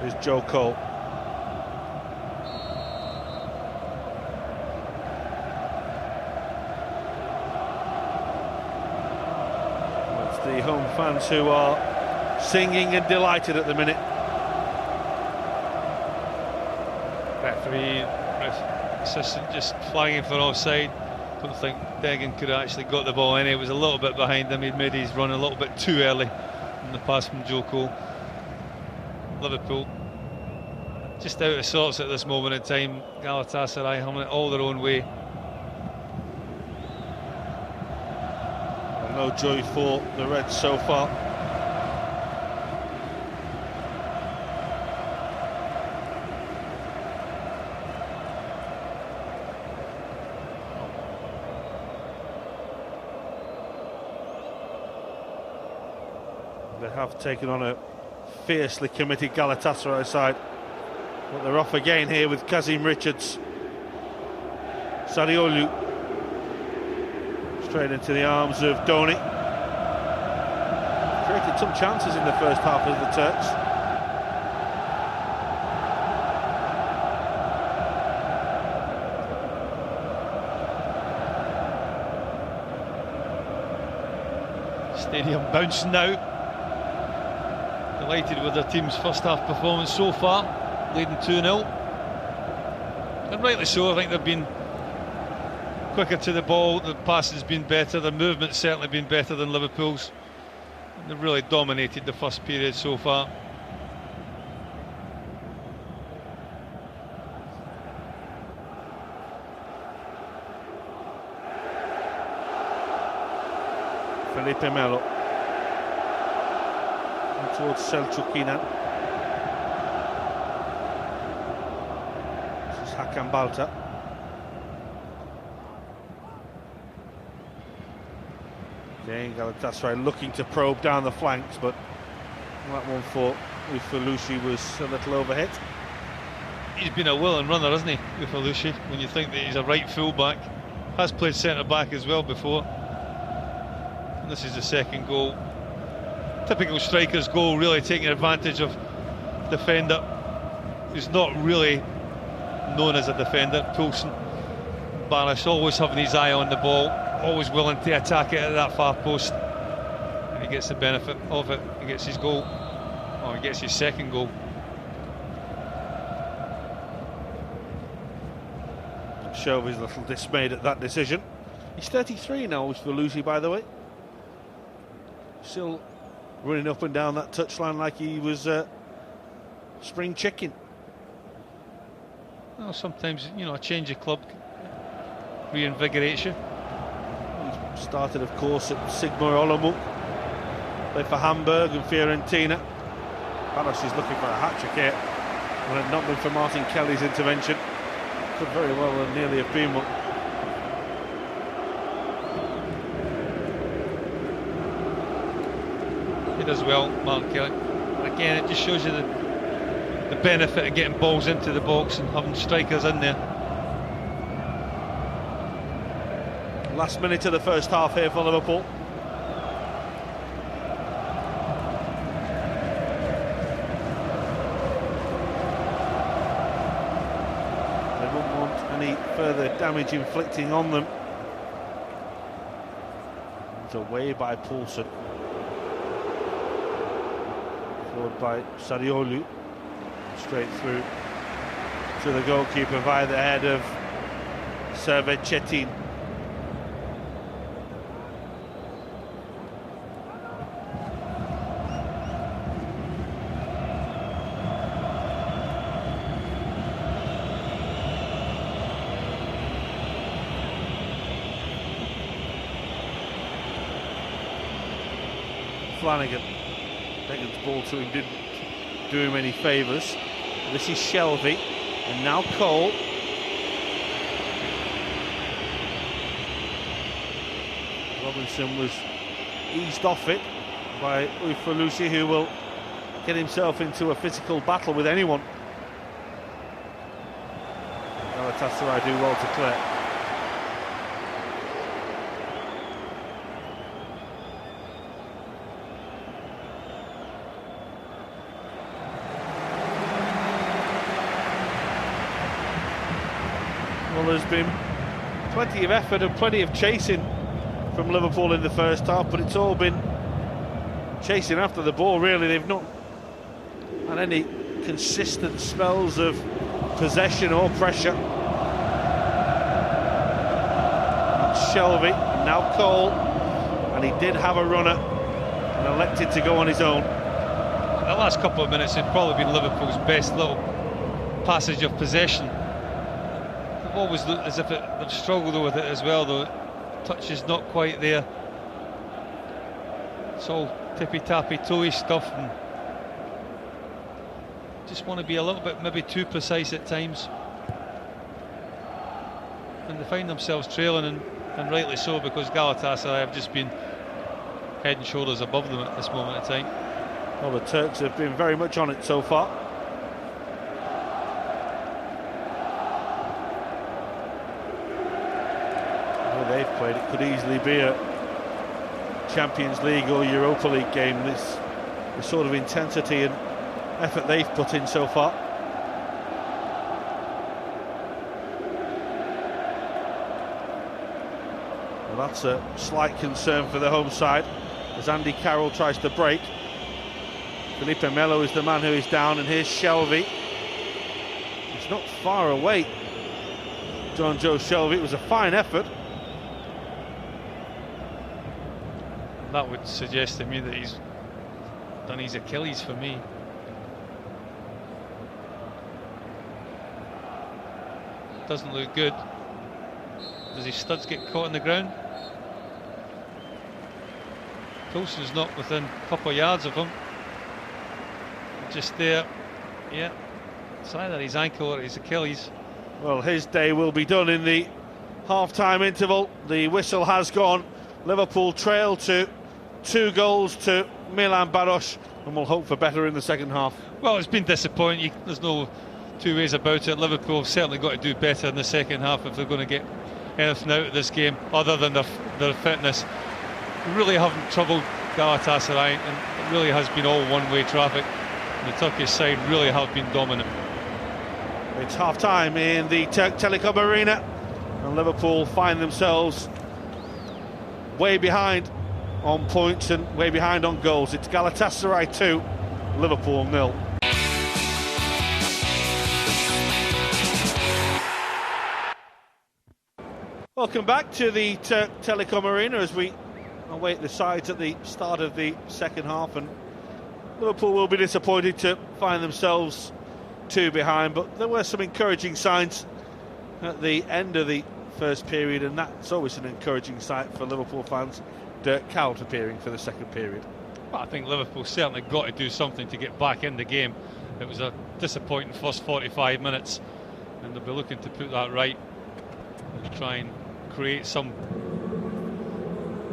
Here's Joe Cole. It's the home fans who are singing and delighted at the minute. Referee, assistant just flagging for offside. Don't think Degan could have actually got the ball in. It was a little bit behind him. He'd made his run a little bit too early in the pass from Joe Cole. Liverpool just out of sorts at this moment in time. Galatasaray having it all their own way. No joy for the Reds so far. They have taken on a fiercely committed Galatasaray side, but they're off again here with Kazim Richards. Sadiolu straight into the arms of Doni. Created some chances in the first half of the Turks. Stadium bouncing now. Delighted with their team's first half performance so far, leading 2-0. And rightly so. I think they've been quicker to the ball, the pass has been better, the movement's certainly been better than Liverpool's. And they've really dominated the first period so far. Felipe Melo towards Selçukina. Hakan Balta. Again, Galatasaray looking to probe down the flanks, but that one for Ufolushi was a little overhit. He's been a willing runner, hasn't he, Ufolushi? When you think that he's a right full-back, has played centre-back as well before. And this is the second goal. Typical striker's goal, really taking advantage of defender who's not really known as a defender. Poulsen, Banish always having his eye on the ball, always willing to attack it at that far post, and he gets the benefit of it. He gets his goal, or he gets his second goal. Shelby's a little dismayed at that decision. He's 33 now, Ufolushi, by the way. Still running up and down that touchline like he was spring chicken. Well, sometimes, you know, a change of club reinvigorates you. He started, of course, at Sigma Olomouc, played for Hamburg and Fiorentina. Banish is looking for a hat-trick here. When it had not been for Martin Kelly's intervention, could very well and nearly have been one. He does well, Martin Kelly. And again, it just shows you the benefit of getting balls into the box and having strikers in there. Last minute of the first half here for Liverpool. They won't want any further damage inflicting on them. It's away by Poulsen. Followed by Sariolu. Straight through to the goalkeeper via the head of Servet-Chetin. Flanagan, Becken's ball to him didn't do him any favours. This is Shelby, and now Cole. Robinson was eased off it by Ufolushi, who will get himself into a physical battle with anyone. Galatasaray do well to clear. Well, there's been plenty of effort and plenty of chasing from Liverpool in the first half, but it's all been chasing after the ball, really. They've not had any consistent spells of possession or pressure. That's Shelby, now Cole, and he did have a runner and elected to go on his own. The last couple of minutes have probably been Liverpool's best little passage of possession. Always looked as if they've struggled with it as well, though. Touch is not quite there. It's all tippy-tappy, toey stuff, and just want to be a little bit maybe too precise at times. And they find themselves trailing, and rightly so, because Galatasaray have just been head and shoulders above them at this moment in time. Well, the Turks have been very much on it so far. They've played, it could easily be a Champions League or Europa League game. This the sort of intensity and effort they've put in so far. Well, that's a slight concern for the home side as Andy Carroll tries to break. Felipe Melo is the man who is down, and here's Shelby. It's not far away, John Joe Shelby. It was a fine effort. That would suggest to me that he's done his Achilles for me. Doesn't look good. Does his studs get caught on the ground? Poulsen's not within a couple of yards of him. Just there. Yeah. It's either his ankle or his Achilles. Well, his day will be done in the half-time interval. The whistle has gone. Liverpool trail to 2 goals to Milan Baros, and we'll hope for better in the second half. Well, it's been disappointing. There's no two ways about it. Liverpool have certainly got to do better in the second half if they're going to get anything out of this game other than their fitness. Really haven't troubled Galatasaray, and it really has been all one-way traffic. The Turkish side really have been dominant. It's half-time in the Turk Telekom Arena, and Liverpool find themselves way behind on points and way behind on goals. It's Galatasaray 2, Liverpool 0. Welcome back to the Turk Telekom Arena as we await the sides at the start of the second half, and Liverpool will be disappointed to find themselves 2 behind, but there were some encouraging signs at the end of the first period, and that's always an encouraging sight for Liverpool fans. Dirk Kuyt appearing for the second period. Well, I think Liverpool certainly got to do something to get back in the game. It was a disappointing first 45 minutes, and they'll be looking to put that right and try and create some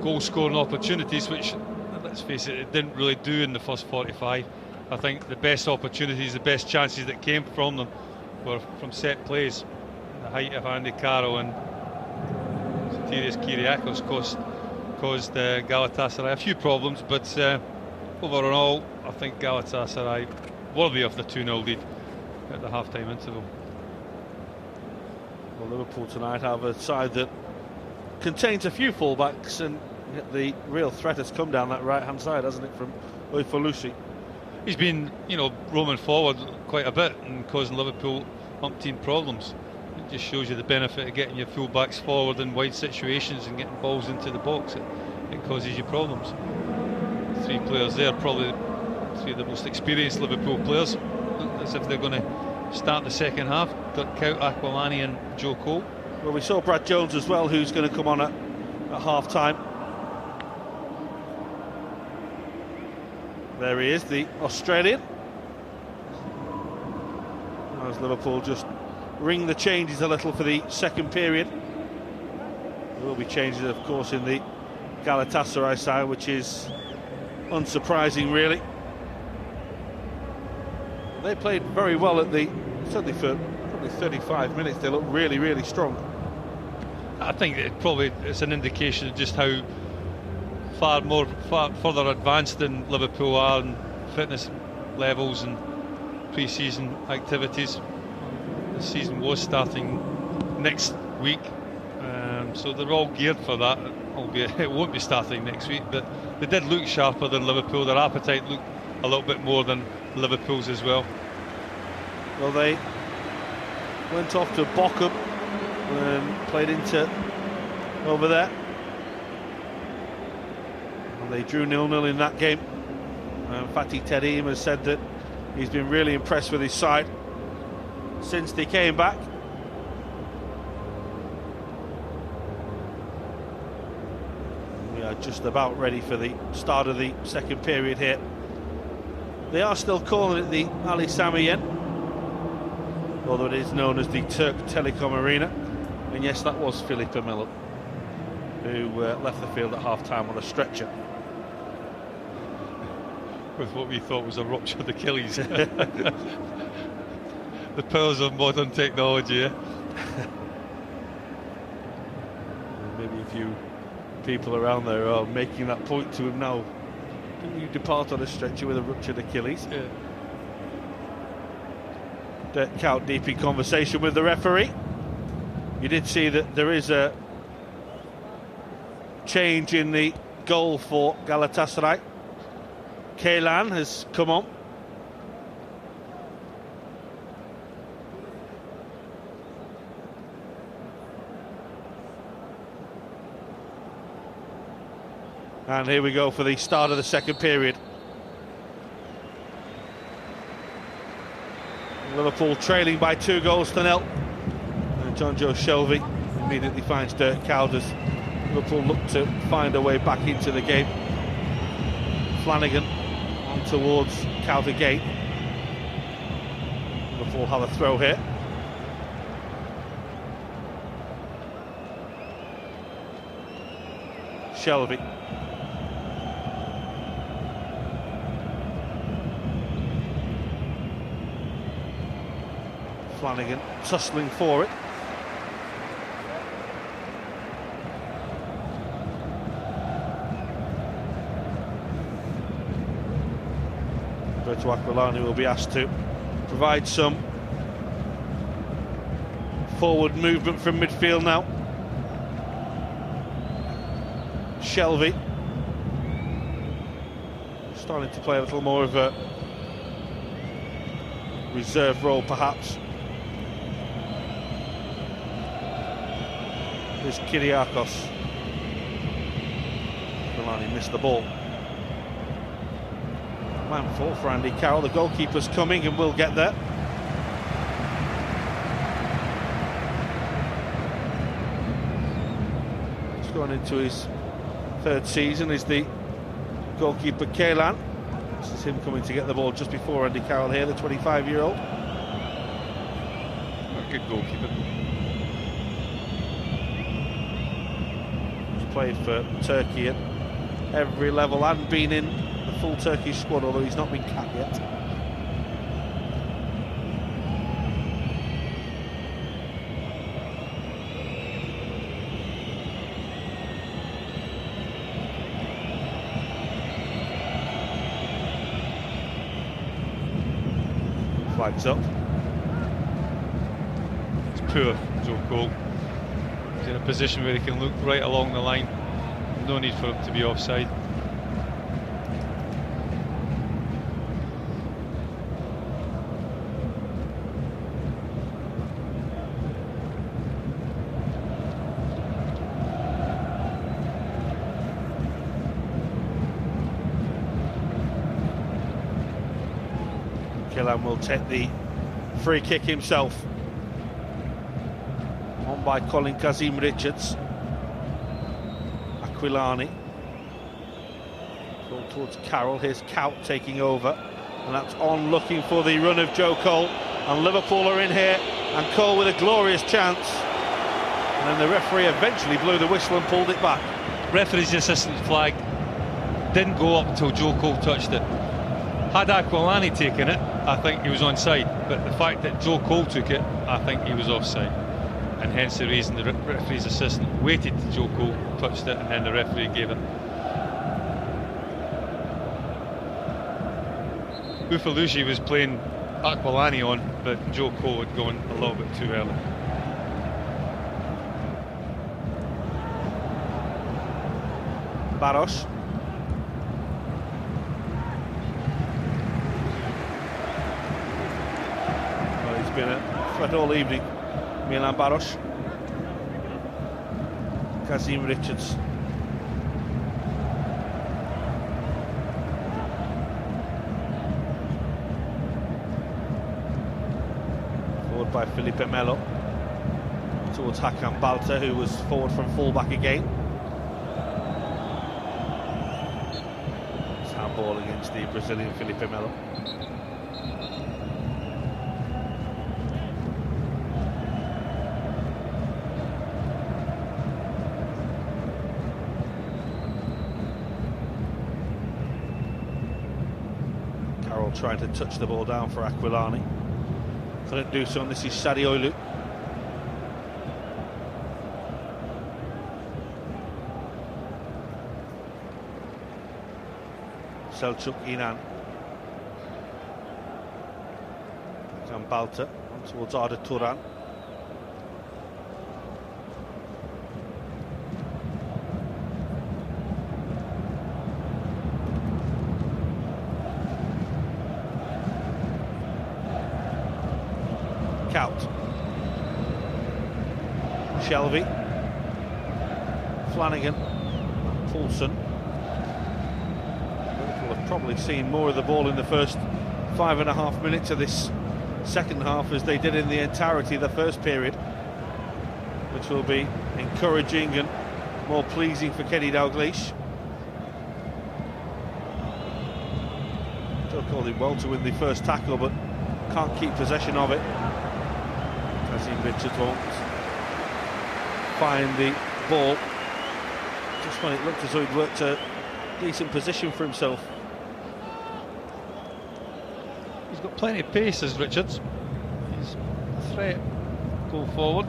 goal-scoring opportunities, which, let's face it didn't really do in the first 45. I think the best opportunities, the best chances that came from them were from set plays. The height of Andy Carroll and Sotirios Kyriakos caused Galatasaray a few problems, but overall I think Galatasaray worthy of the 2-0 lead at the half-time interval. Well, Liverpool tonight have a side that contains a few fullbacks, and the real threat has come down that right-hand side, hasn't it, from Oifolusi. He's been, roaming forward quite a bit and causing Liverpool umpteen problems. It just shows you the benefit of getting your full-backs forward in wide situations and getting balls into the box. It causes you problems. 3 players there, probably 3 of the most experienced Liverpool players, as if they're going to start the second half. Dirk Kuyt, Aquilani and Joe Cole. Well, we saw Brad Jones as well, who's going to come on at half-time. There he is, the Australian. As Liverpool just ring the changes a little for the second period. There will be changes, of course, in the Galatasaray side, which is unsurprising, really. They played very well at certainly for probably 35 minutes. They looked really, really strong. I think it's an indication of just how far further advanced than Liverpool are in fitness levels and pre-season activities. The season was starting next week, so they're all geared for that, albeit it won't be starting next week, but they did look sharper than Liverpool. Their appetite looked a little bit more than Liverpool's as well. Well, they went off to Bochum and played into over there, and they drew 0-0 in that game. Fatih Terim has said that he's been really impressed with his side since they came back. We are just about ready for the start of the second period here. They are still calling it the Ali Sami Yen, although it is known as the Turk Telekom Arena. And yes, that was Felipe Melo, who left the field at half-time on a stretcher. With what we thought was a ruptured Achilles. The powers of modern technology, eh? Maybe a few people around there are making that point to him now. Didn't you depart on a stretcher with a ruptured Achilles? Yeah. Dirk Kuyt deep in conversation with the referee. You did see that there is a change in the goal for Galatasaray. Kaylan has come on. And here we go for the start of the second period. Liverpool trailing by 2 goals to 0. And John Joe Shelby immediately finds Dirk Kuyt as Liverpool look to find a way back into the game. Flanagan on towards Kuyt again. Liverpool have a throw here. Shelby. Flanagan tussling for it. Roberto Aquilani will be asked to provide some forward movement from midfield now. Shelby starting to play a little more of a reserve role, perhaps. Here's Kyriakos. Aquilani missed the ball. Man fault for Andy Carroll. The goalkeeper's coming and will get there. He's going into his third season is the goalkeeper Kaylan. This is him coming to get the ball just before Andy Carroll here, the 25-year-old. A good goalkeeper. He's played for Turkey at every level and been in the full Turkish squad, although he's not been capped yet. Flags up. It's poor, Joe Cole. He's in a position where he can look right along the line. No need for him to be offside. Killan will take the free kick himself. On by Colin Kazim Richards. Aquilani. Ball towards Carroll. Here's Kaut taking over. And that's on, looking for the run of Joe Cole. And Liverpool are in here. And Cole with a glorious chance. And then the referee eventually blew the whistle and pulled it back. Referee's assistant flag didn't go up until Joe Cole touched it. Had Aquilani taken it, I think he was onside, but the fact that Joe Cole took it, I think he was offside, and hence the reason the referee's assistant waited till Joe Cole touched it and then the referee gave it. Ufalushi was playing Aquilani on, but Joe Cole had gone a little bit too early. Barros. Been a threat all evening, Milan Barros. Kazim Richards. Forward by Felipe Melo towards Hakan Balta, who was forward from full-back again. It's handball against the Brazilian Felipe Melo. Trying to touch the ball down for Aquilani. Couldn't do so, and this is Sarioğlu. Selçuk İnan. Balta towards Arda Turan. Kaut. Shelby. Flanagan. Poulsen. Liverpool have probably seen more of the ball in the first 5.5 minutes of this second half as they did in the entirety of the first period, which will be encouraging and more pleasing for Kenny Dalglish. Joe Cole did well to win the first tackle, but can't keep possession of it. Kazim Richards won't find the ball. just when it looked as though he'd worked a decent position for himself. He's got plenty of pace, as Richards. He's a threat going forward.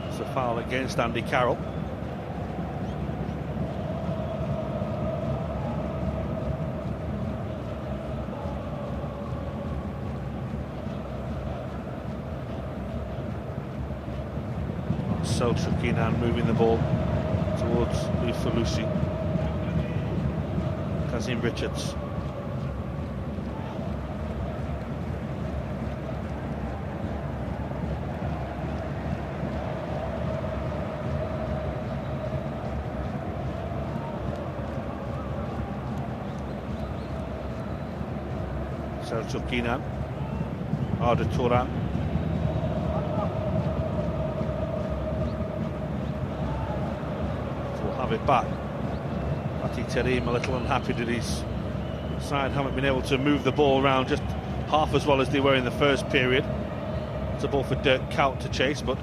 It's a foul against Andy Carroll. Selçuk moving the ball towards Lucy. Kazim Richards. Selçuk, Arda Turan. Have it back. Fatih Terim a little unhappy that his side haven't been able to move the ball around just half as well as they were in the first period. It's a ball for Dirk Kuyt to chase, but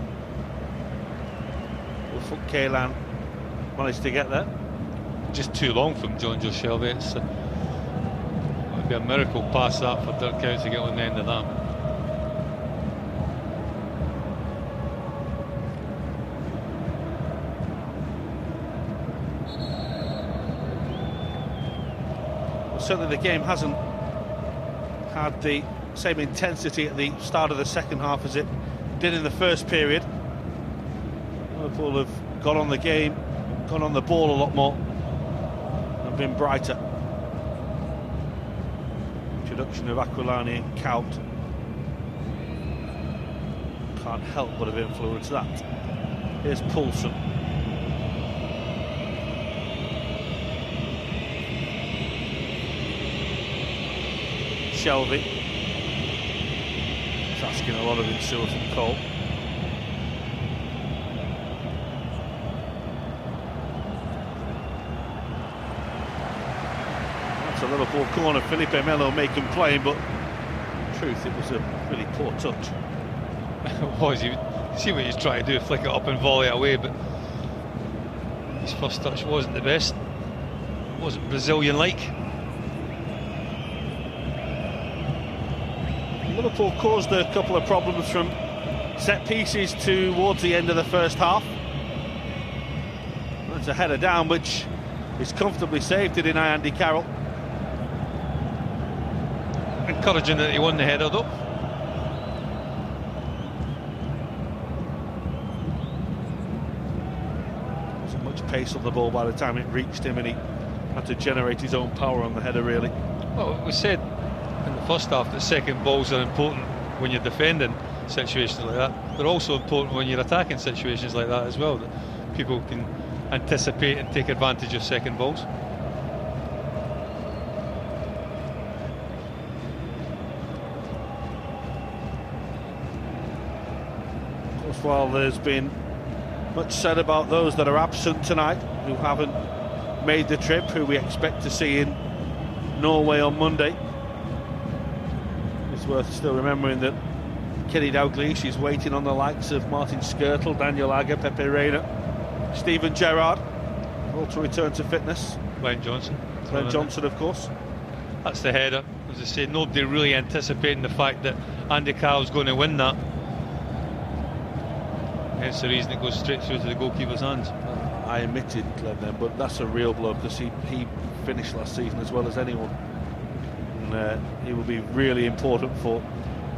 Ufuk Ceylan managed to get there. Just too long from John Joe Shelby. It would be a miracle pass that for Dirk Kuyt to get on the end of that. Certainly the game hasn't had the same intensity at the start of the second half as it did in the first period. Liverpool have got on the game, gone on the ball a lot more and been brighter. Introduction of Aquilani and Kuyt can't help but have influenced that. Here's Poulsen. Shelby. It's asking a lot of himself from Cole. That's a Liverpool corner. Felipe Melo may complain, but in truth, it was a really poor touch. It was. You see what he's trying to do, flick it up and volley it away, but his first touch wasn't the best. It wasn't Brazilian-like. Liverpool caused a couple of problems from set pieces towards the end of the first half. That's a header down, which is comfortably saved to deny Andy Carroll. Encouraging that he won the header though. Wasn't much pace on the ball by the time it reached him, and he had to generate his own power on the header, really. Well, we said in the first half that second balls are important when you're defending situations like that. They're also important when you're attacking situations like that as well, that people can anticipate and take advantage of second balls. Of course, while there's been much said about those that are absent tonight, who haven't made the trip, who we expect to see in Norway on Monday, it's worth still remembering that Kenny Dalglish is waiting on the likes of Martin Skrtel, Daniel Agger, Pepe Reina, Steven Gerrard, all to return to fitness. Glenn Johnson. Glenn Johnson, of course. That's the header. As I say, nobody really anticipating the fact that Andy Carroll's going to win that. Hence the reason it goes straight through to the goalkeeper's hands. I admitted, Glenn, then, but that's a real blow, because he finished last season as well as anyone. And he will be really important for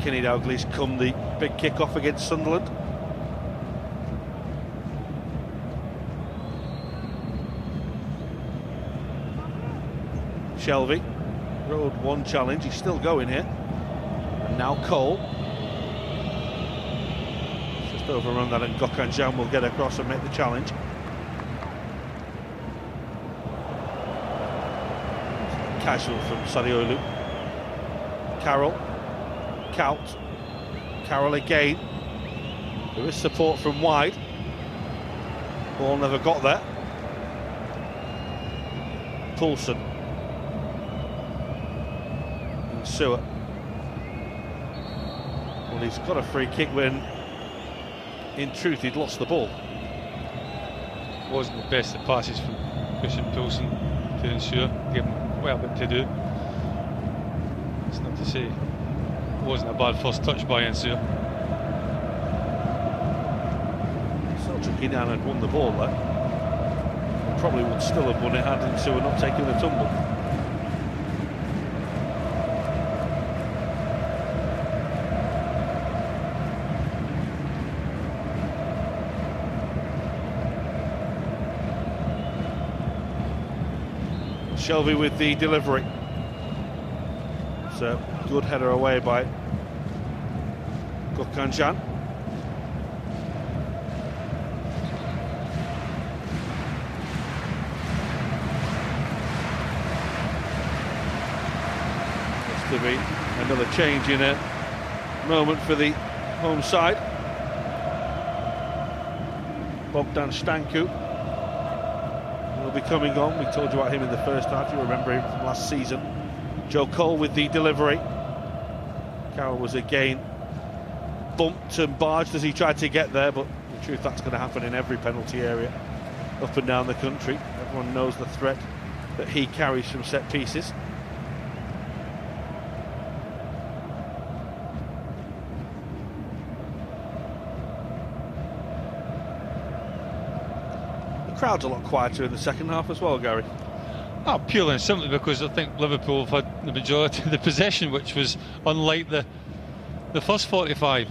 Kenny Dalglish come the big kick-off against Sunderland. Shelby rode one challenge, he's still going here. And now Cole. Just overrun that, and Gökhan Can will get across and make the challenge. Casual from Sarriolu. Carroll. Kuyt. Carroll again. There is support from wide. Ball never got there. Poulsen. And Stewart. Well, he's got a free kick when, in truth, he'd lost the ball. Wasn't the best of passes from Christian Poulsen to ensure. Gave him well a bit to do. It's not to say it wasn't a bad first touch by Ensure. Selçuk had won the ball there. Probably would still have won it had Ensure not taken the tumble. Shelby with the delivery. It's a good header away by Gökhan Can. Has to be another change in a moment for the home side. Bogdan Stanku will be coming on. We told you about him in the first half. You remember him from last season. Joe Cole with the delivery. Carroll was again bumped and barged as he tried to get there, but in truth that's going to happen in every penalty area up and down the country. Everyone knows the threat that he carries from set pieces. The crowd's a lot quieter in the second half as well, Gary. Oh, purely and simply because I think Liverpool have had the majority of the possession, which was unlike the first 45.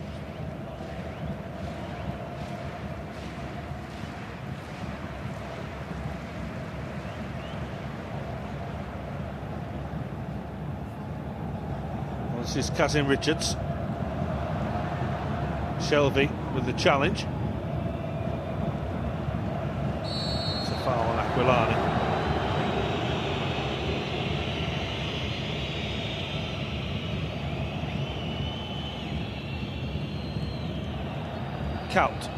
Well, this is Kazim Richards. Shelby with the challenge. It's a foul on Aquilani. Count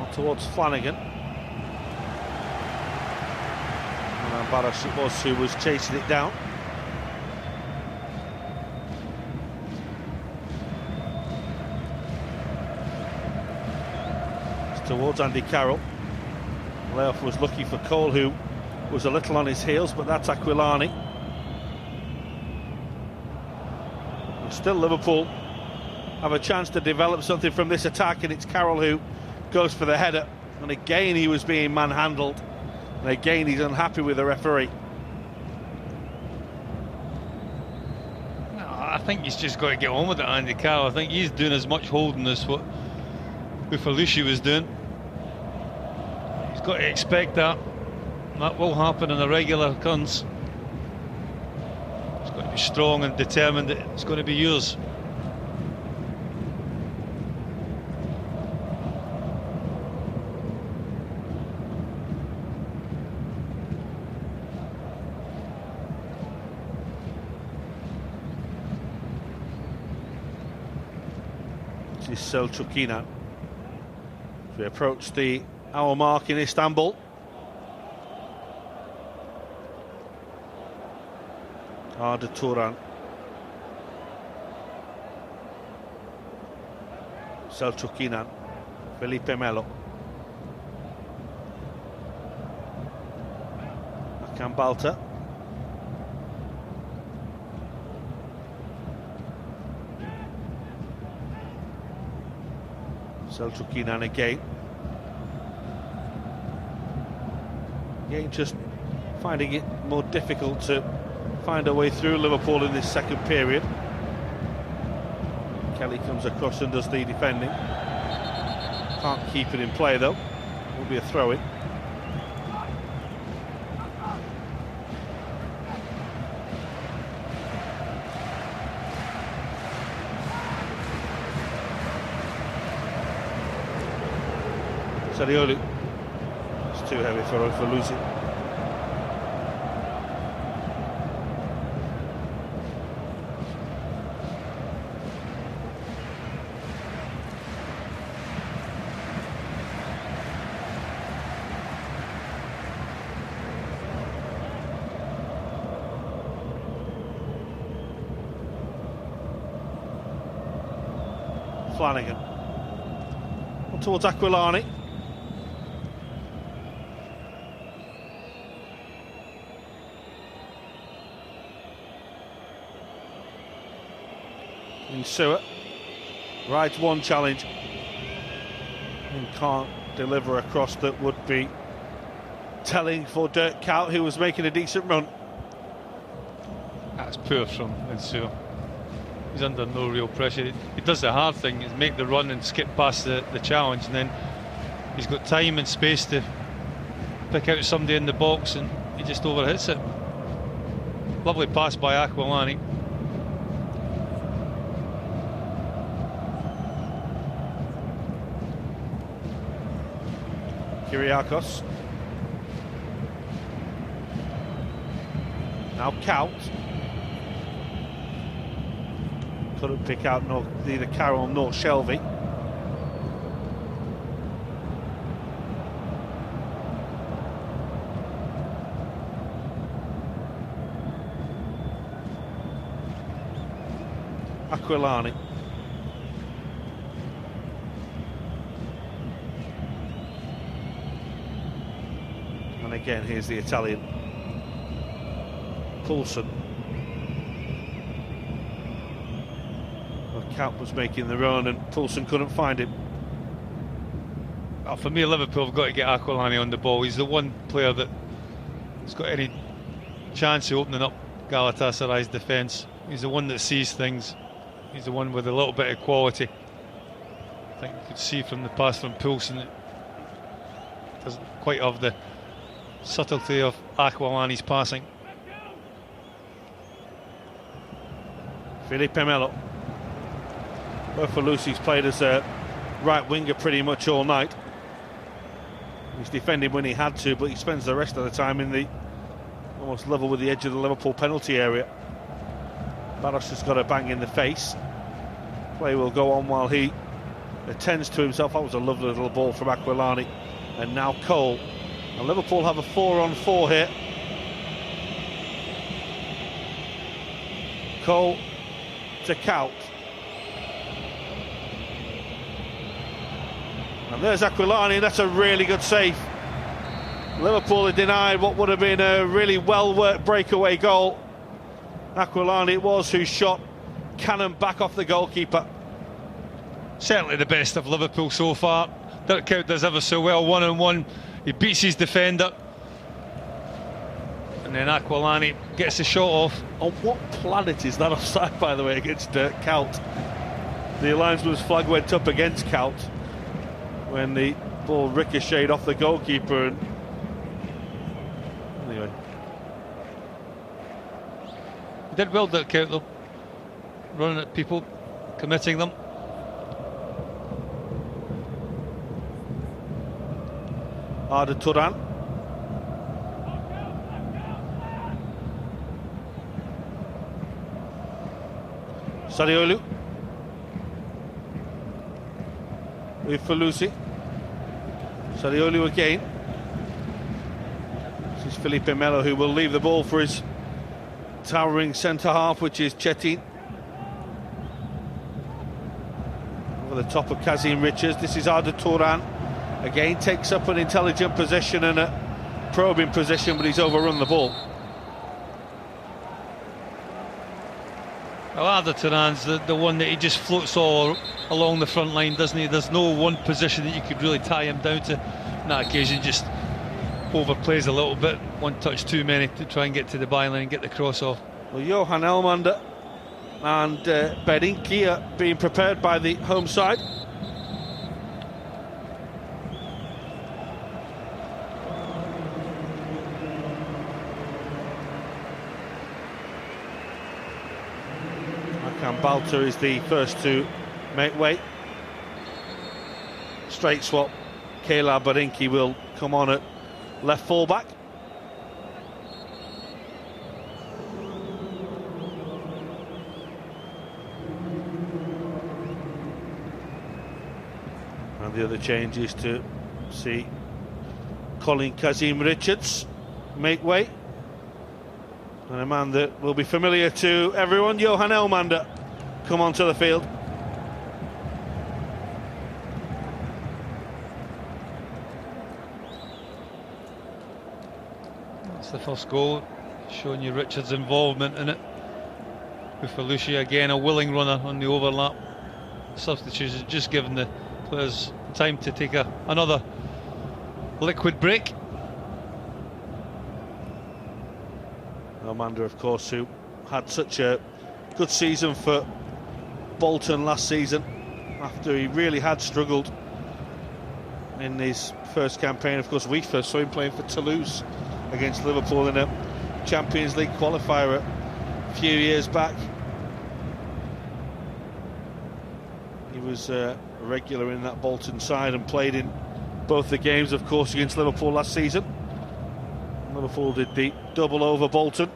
on towards Flanagan. And Barros it was who was chasing it down. It's towards Andy Carroll. Layoff was looking for Cole, who was a little on his heels, but that's Aquilani. And still Liverpool have a chance to develop something from this attack, and it's Carroll who goes for the header, and again he was being manhandled, and again he's unhappy with the referee. No, I think he's just got to get on with it, Andy Carroll. I think he's doing as much holding as what Ufalushi was doing. He's got to expect that. That will happen in a regular occurrence. He's got to be strong and determined that it's going to be yours. This is Selçuk. As we approach the hour mark in Istanbul. Arda Turan. Selçuk. Felipe Melo. Hakan Balta. Selçuk again. Again, just finding it more difficult to find a way through Liverpool in this second period. Kelly comes across and does the defending. Can't keep it in play though. Will be a throw-in. Sariolu. It's too heavy for losing. Flanagan. On towards Aquilani. Insua rides one challenge and can't deliver a cross that would be telling for Dirk Kuyt, who was making a decent run. That's poor from Insua. He's under no real pressure. He does the hard thing, is make the run and skip past the challenge, and then he's got time and space to pick out somebody in the box, and he just overhits it. Lovely pass by Aquilani. Kyriakos. Now Kuyt. Couldn't pick out neither Carroll nor Shelvey. Aquilani. And again, here's the Italian. Poulsen. Kuyt was making the run and Poulsen couldn't find him. Well, for me, Liverpool have got to get Aquilani on the ball. He's the one player that has got any chance of opening up Galatasaray's defence. He's the one that sees things. He's the one with a little bit of quality. I think you could see from the pass from Poulsen that doesn't quite have the subtlety of Aquilani's passing. Felipe Melo. Lucy's played as a right winger pretty much all night. He's defended when he had to, but he spends the rest of the time in the almost level with the edge of the Liverpool penalty area. Barros has got a bang in the face. Play will go on while he attends to himself. That was a lovely little ball from Aquilani. And now Cole. And Liverpool have a 4-on-4 here. Cole to Kuyt. And there's Aquilani, that's a really good save. Liverpool had denied what would have been a really well-worked breakaway goal. Aquilani it was who shot cannon back off the goalkeeper. Certainly the best of Liverpool so far. Dirk Kuyt does ever so well, one-on-one. He beats his defender. And then Aquilani gets the shot off. On what planet is that offside, by the way, against Kuyt? The linesman's flag went up against Kuyt when the ball ricocheted off the goalkeeper. And anyway, He did well, Dirk Kuyt, though, running at people, committing them. Arda Turan. Sariolu. With Lucy. Sariolu again. This is Felipe Melo, who will leave the ball for his towering centre half, which is Chetin. Over the top of Kazim Richards. This is Arda Turan. Again, takes up an intelligent position and a probing position, but he's overrun the ball. Well, Arda Turan's the one that he just floats all along the front line, doesn't he? There's no one position that you could really tie him down to. On that occasion, just overplays a little bit, one touch too many to try and get to the byline and get the cross off. Well, Johan Elmander and Berinki are being prepared by the home side. Balta is the first to make way. Straight swap. Kayla Barinki will come on at left fullback. And the other change is to see Colin Kazim Richards make way. And a man that will be familiar to everyone, Johan Elmander, come onto the field. the first goal, showing you Richard's involvement in it. With Lucia again, a willing runner on the overlap. Substitution just giving the players time to take another liquid break. Amanda, of course, who had such a good season for Bolton last season after he really had struggled in his first campaign. Of course, we first saw him playing for Toulouse against Liverpool in a Champions League qualifier a few years back. He was a regular in that Bolton side and played in both the games, of course, against Liverpool last season. Liverpool did the double over Bolton.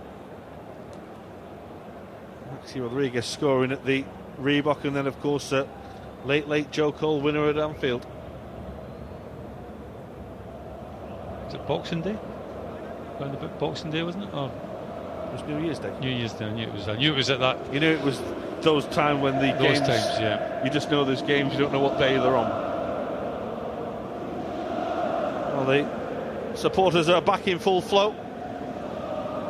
Maxi Rodriguez scoring at the Reebok, and then, of course, late Joe Cole winner at Anfield. Was it Boxing Day? Around about Boxing Day, wasn't it? Or it was New Year's Day. New Year's Day. I knew it was at that. You knew it was those times when the games. Yeah. You just know there's games. You don't know what day they're on. Well, the supporters are back in full flow.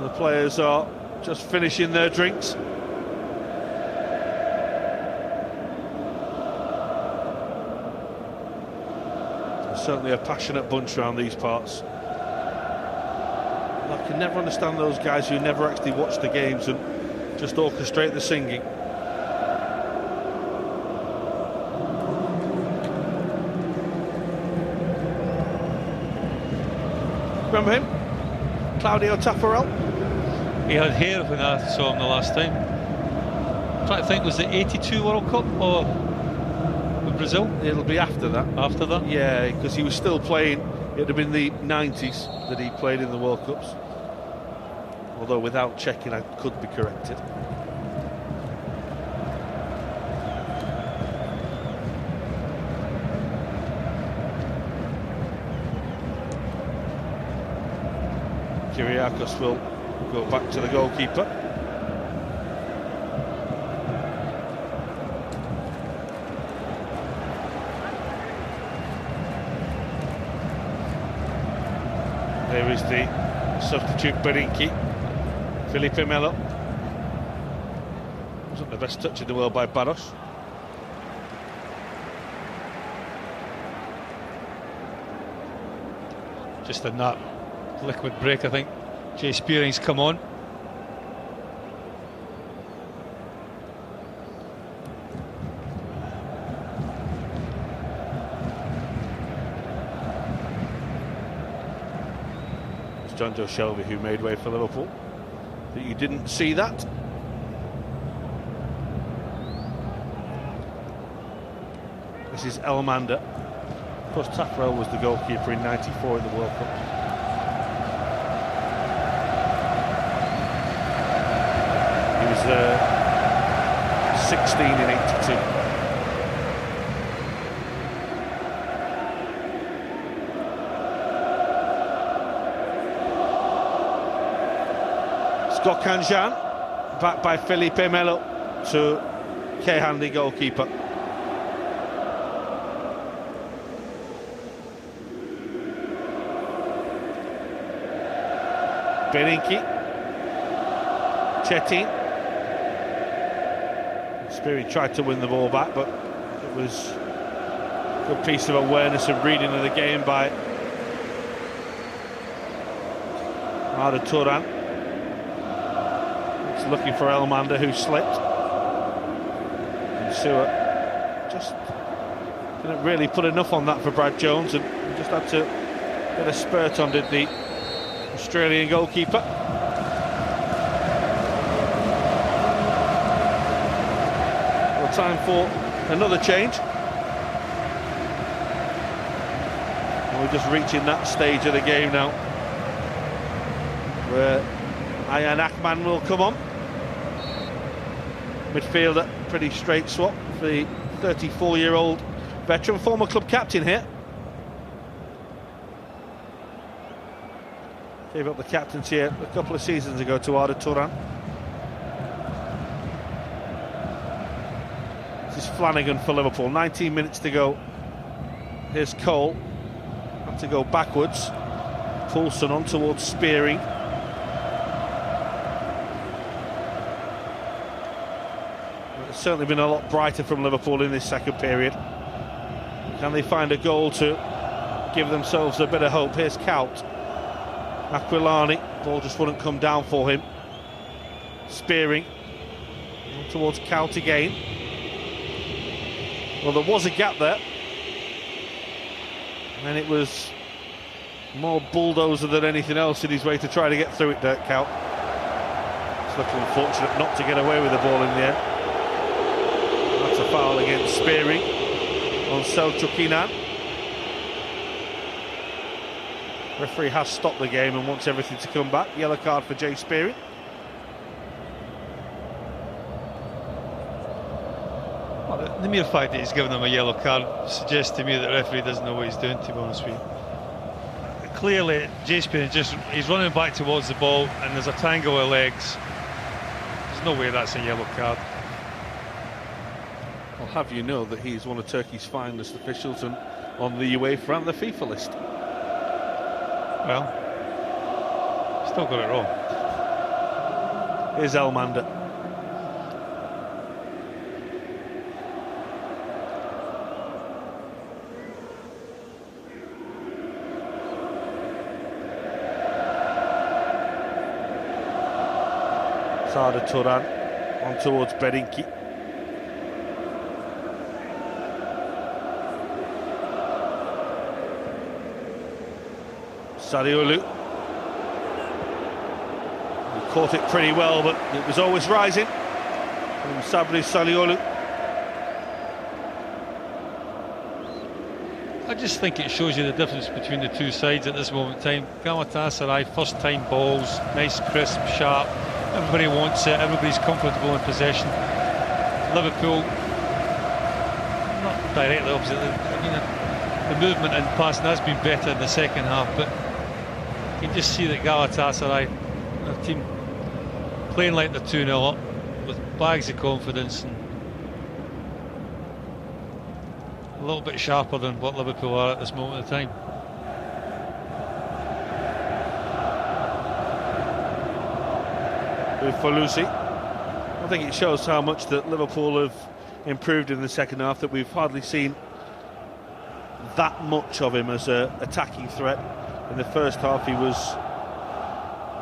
The players are just finishing their drinks. There's certainly a passionate bunch around these parts. I can never understand those guys who never actually watch the games and just orchestrate the singing. Remember him? Claudio Taffarel? He had hair when I saw him the last time. I'm trying to think, was it 82 World Cup or with Brazil? It'll be after that. After that? Yeah, because he was still playing. It'd have been the 90s that he played in the World Cups. Although without checking, I could be corrected. Kyriakos will go back to the goalkeeper. There is the substitute Berinki, Felipe Melo. Wasn't the best touch in the world by Barros. Just in that liquid break, I think Jay Spearing's come on. It's John Joe Shelby who made way for Liverpool. But you didn't see that. This is Elmander. Of course, Taffarel was the goalkeeper in '94 in the World Cup. He was 16 in '82. Scott Canjan, backed by Felipe Melo to Kehan, the goalkeeper. Berinki, Chetin. Spirit tried to win the ball back, but it was a good piece of awareness and reading of the game by Arda Turan. It's looking for Elmander, who slipped. And Stewart just didn't really put enough on that for Brad Jones, and just had to get a spurt on, did the Australian goalkeeper. Well, time for another change. And we're just reaching that stage of the game now where Ayan Akman will come on. Midfielder, pretty straight swap for the 34-year-old veteran, former club captain here. Gave up the captaincy a couple of seasons ago to Arda Turan. This is Flanagan for Liverpool. 19 minutes to go. Here's Cole. Had to go backwards. Poulsen on towards Spearing. certainly been a lot brighter from Liverpool in this second period. Can they find a goal to give themselves a bit of hope? Here's Kaut. Aquilani, ball just wouldn't come down for him. Spearing towards Kaut again. Well, there was a gap there, and it was more bulldozer than anything else in his way to try to get through it, Dirk Kuyt. It's looking unfortunate not to get away with the ball in the end. That's a foul against Spearing on Selçuk İnan. Referee has stopped the game and wants everything to come back. Yellow card for Jay Spearing. Well, the mere fact that he's given him a yellow card suggests to me that the referee doesn't know what he's doing, to be honest with you. Clearly, Jay Spearing he's running back towards the ball and there's a tangle of legs. There's no way that's a yellow card. I'll have you know that he's one of Turkey's finest officials and on the UEFA and the FIFA list. Well, still got it wrong. Here's Elmander. Sada Turan on towards Berinki. Saliolu. He caught it pretty well, but it was always rising from Sabri Saliolu. I just think it shows you the difference between the two sides at this moment in time. Galatasaray, first time balls, nice, crisp, sharp. Everybody wants it, everybody's comfortable in possession. Liverpool, not directly opposite. I mean, the movement and passing has been better in the second half, but you can just see that Galatasaray, a team playing like they're 2-0 up, with bags of confidence, and a little bit sharper than what Liverpool are at this moment in time. With Falusi, I think it shows how much that Liverpool have improved in the second half, that we've hardly seen that much of him as an attacking threat. In the first half he was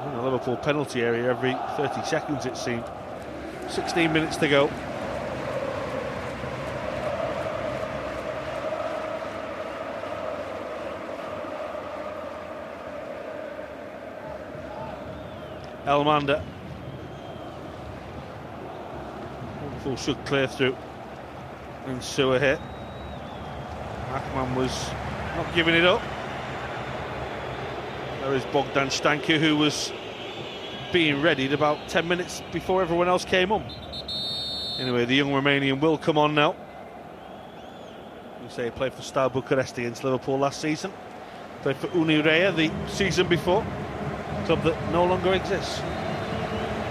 in the Liverpool penalty area every 30 seconds it seemed. 16 minutes to go. Elmander. Liverpool should clear through. And Sewer hit. Akman was not giving it up. There is Bogdan Stanku, who was being readied about 10 minutes before everyone else came on. Anyway, the young Romanian will come on now. You say he played for Steaua Bucharest against Liverpool last season. Played for Unirea the season before, a club that no longer exists.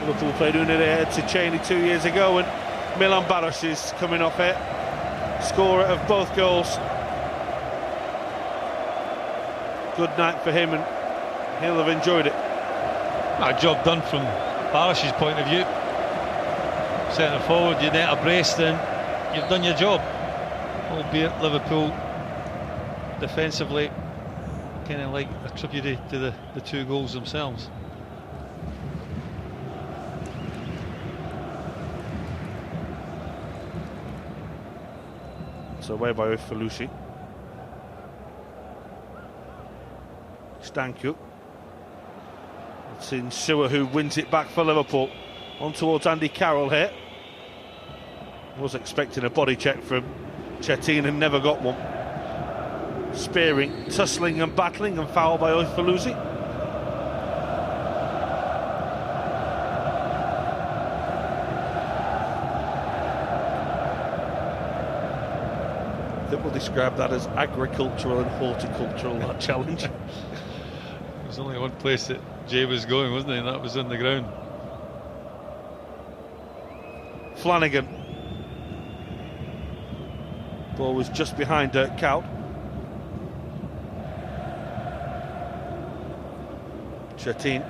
Liverpool played Unirea Ticeni 2 years ago, and Milan Baros is coming off it. Scorer of both goals. Good night for him, and he'll have enjoyed it. A job done from Barish's point of view. Centre forward, you net a brace, then you've done your job. Albeit Liverpool defensively kind of like attributed to the two goals themselves. So away by Falusi. Stanku. It's in Sewer, who wins it back for Liverpool. On towards Andy Carroll here. Was expecting a body check from Cetin and never got one. Spearing, tussling and battling, and foul by Falusi. I think we'll describe that as agricultural and horticultural, that challenge. There's only one place that Jay was going, wasn't he? And that was on the ground. Flanagan. Ball was just behind Dirk Kuyt. Cetin.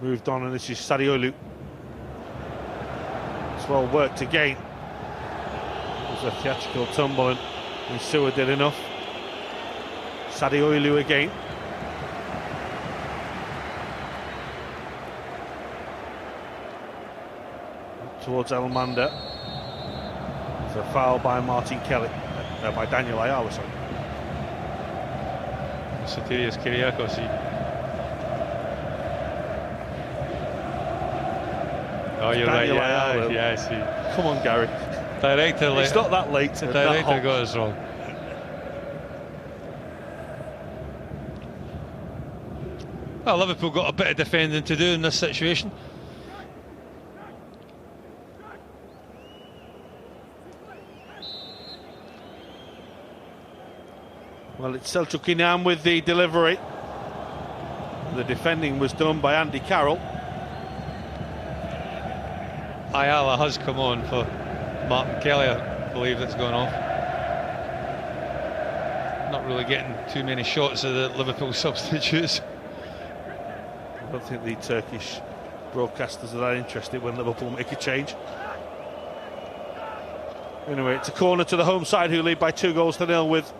moved on, and this is Sadiolu. It's well worked again. It was a theatrical tumble, and Sewer did enough. Sadiolu again. Towards Elmander. It's a foul by Martin Kelly, by Daniel Ayala, sorry. Sotirios Kyriakos. Oh, you're Daniel right. Ayala. Yeah, I see. Come on, Gary. Director, It's not that late. The director got us wrong. Well, Liverpool got a bit of defending to do in this situation. Well, it's Selçuk Inan with the delivery. The defending was done by Andy Carroll. Ayala has come on for Martin Kelly, I believe that's gone off. Not really getting too many shots of the Liverpool substitutes. I don't think the Turkish broadcasters are that interested when Liverpool make a change. Anyway, it's a corner to the home side, who lead by 2-0 with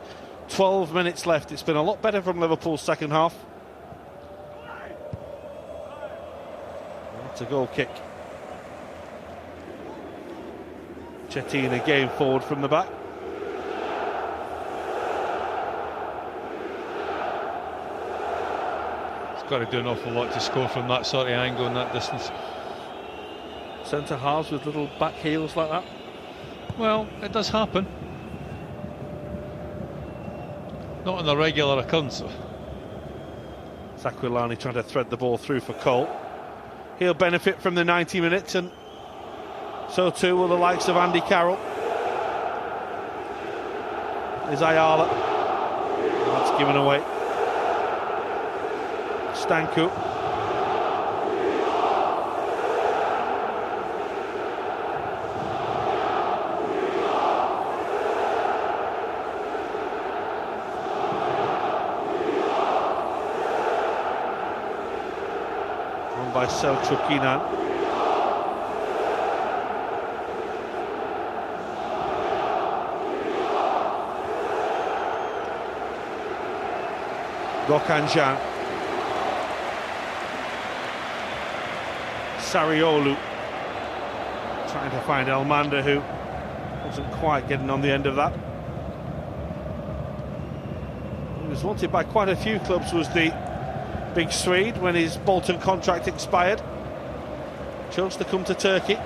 12 minutes left. It's been a lot better from Liverpool's second half. It's a goal kick. Chetin again forward from the back. He's got to do an awful lot to score from that sort of angle and that distance. Centre halves with little back heels like that. Well, it does happen. Not on a regular occurrence. Aquilani trying to thread the ball through for Cole. He'll benefit from the 90 minutes, and so too will the likes of Andy Carroll. There's Ayala. That's given away. Stanku. Run by Selçuk Inan. Gökhan Can. Sariolu trying to find Elmander, who wasn't quite getting on the end of that. He was wanted by quite a few clubs, was the big Swede, when his Bolton contract expired. Chose to come to Turkey.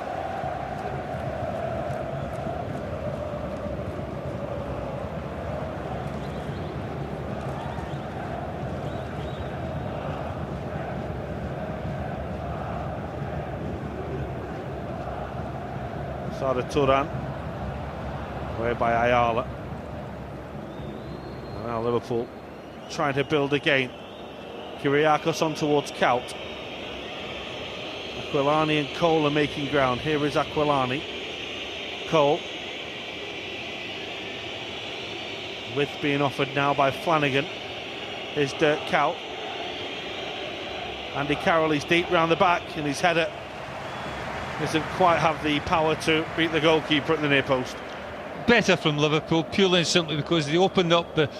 Sada Turan, away by Ayala. And now Liverpool trying to build again. Kyriakos on towards Kaut. Aquilani and Cole are making ground. Here is Aquilani. Cole. Width being offered now by Flanagan. Here's Dirk Kaut. Andy Carroll is deep round the back, and his header doesn't quite have the power to beat the goalkeeper at the near post. Better from Liverpool, purely and simply because they opened up the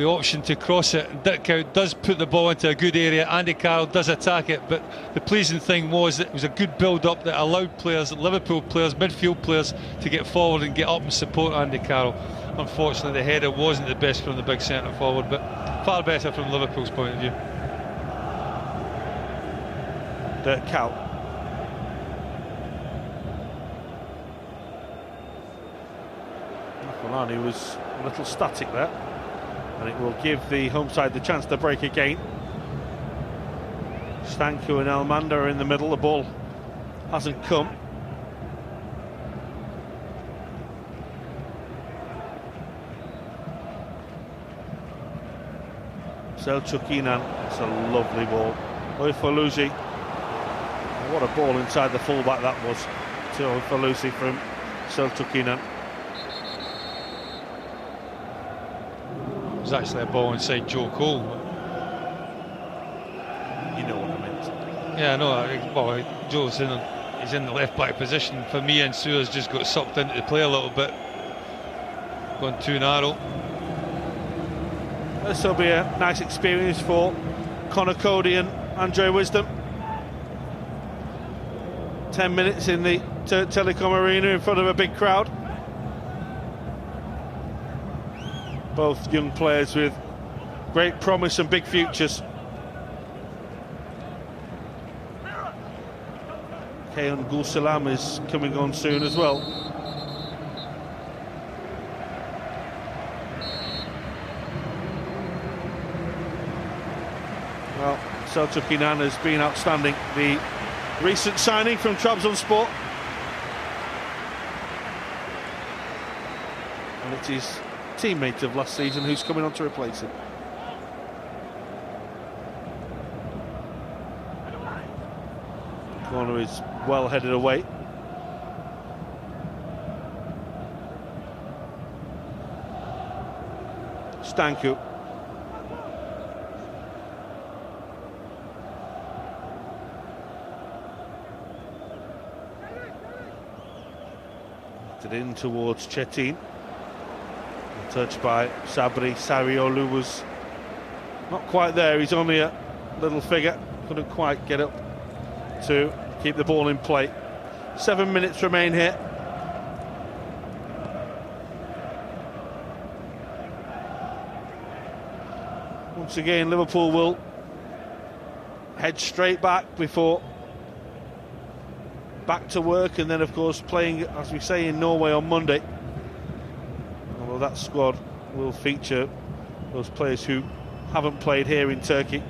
option to cross it. Dirk Kuyt does put the ball into a good area. Andy Carroll does attack it, but the pleasing thing was that it was a good build-up that allowed players, Liverpool players, midfield players, to get forward and get up and support Andy Carroll. Unfortunately, the header wasn't the best from the big centre forward, but far better from Liverpool's point of view. Dirk Kuyt. Aquilani was a little static there, and it will give the home side the chance to break again. Stanku and Elmander are in the middle. The ball hasn't come. Selçuk Inan, it's a lovely ball. Oyfalusi, what a ball inside the fullback that was to Oyfalusi from Selçuk Inan. It was actually a ball inside Joe Cole. You know what I meant. Yeah, no, well, Joe's he's in the left back position. For me, and Suarez just got sucked into the play a little bit, gone too narrow. This will be a nice experience for Conor Cody and Andre Wisdom. 10 minutes in the Telecom Arena in front of a big crowd. Both young players with great promise and big futures. Keon Gulsalam is coming on soon as well. Well, Selçuk İnan has been outstanding. The recent signing from Trabzonspor. And it's his teammate of last season who's coming on to replace him. Corner is well headed away. Stanku. In towards Chetin. Touched by Sabri. Sariolu was not quite there. He's only a little figure. Couldn't quite get up to keep the ball in play. 7 minutes remain here. Once again, Liverpool will head straight back before back to work, and then of course playing, as we say, in Norway on Monday. Although that squad will feature those players who haven't played here in Turkey.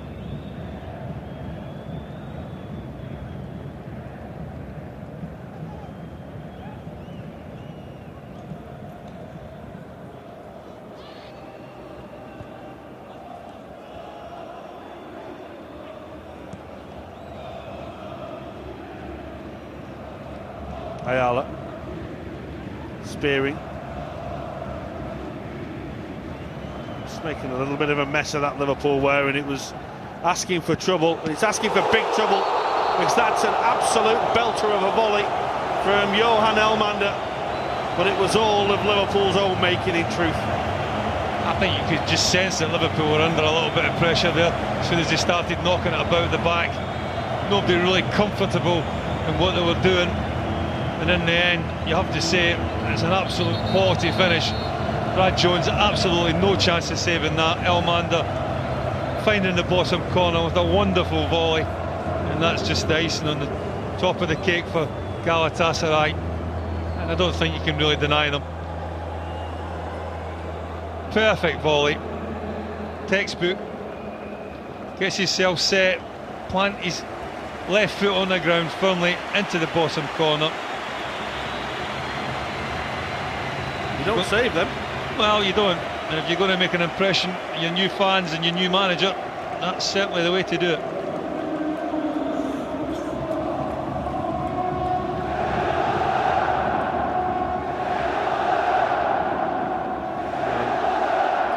Ayala spearing, just making a little bit of a mess of that Liverpool wear, and it was asking for trouble, and it's asking for big trouble, because that's an absolute belter of a volley from Johan Elmander, but it was all of Liverpool's own making in truth. I think you could just sense that Liverpool were under a little bit of pressure there as soon as they started knocking it about the back. Nobody really comfortable in what they were doing. And in the end, you have to say, it's an absolute quality finish. Brad Jones, absolutely no chance of saving that. Elmander finding the bottom corner with a wonderful volley. And that's just the icing on the top of the cake for Galatasaray. And I don't think you can really deny them. Perfect volley. Textbook. Gets himself set. Plant his left foot on the ground firmly into the bottom corner. You don't save them. Well, you don't. And if you're going to make an impression on your new fans and your new manager, that's certainly the way to do it.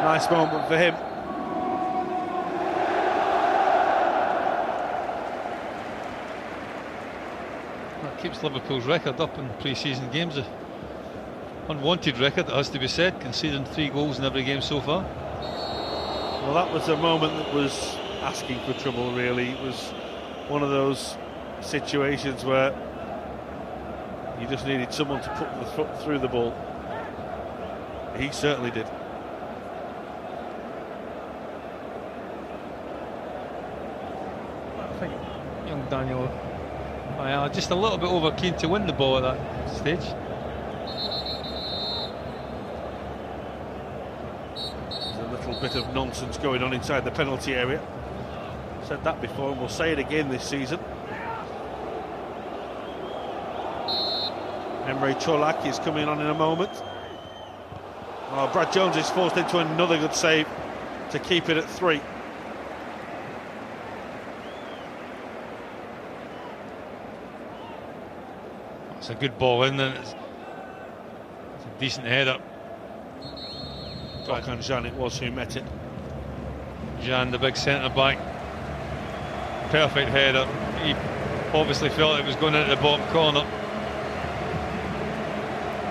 Nice moment for him. That keeps Liverpool's record up in pre-season games. Unwanted record, it has to be said, conceding 3 goals in every game so far. Well, that was a moment that was asking for trouble, really. It was one of those situations where you just needed someone to put the foot through the ball. He certainly did. I think young Daniel just a little bit over keen to win the ball at that stage. Bit of nonsense going on inside the penalty area. Said that before and we'll say it again this season. Emre Çolak is coming on in a moment. Oh, Brad Jones is forced into another good save to keep it at 3. It's a good ball in there. It's a decent header. Hakan Can it was who met it. Can, the big centre back, perfect header. he obviously felt it was going into the bottom corner.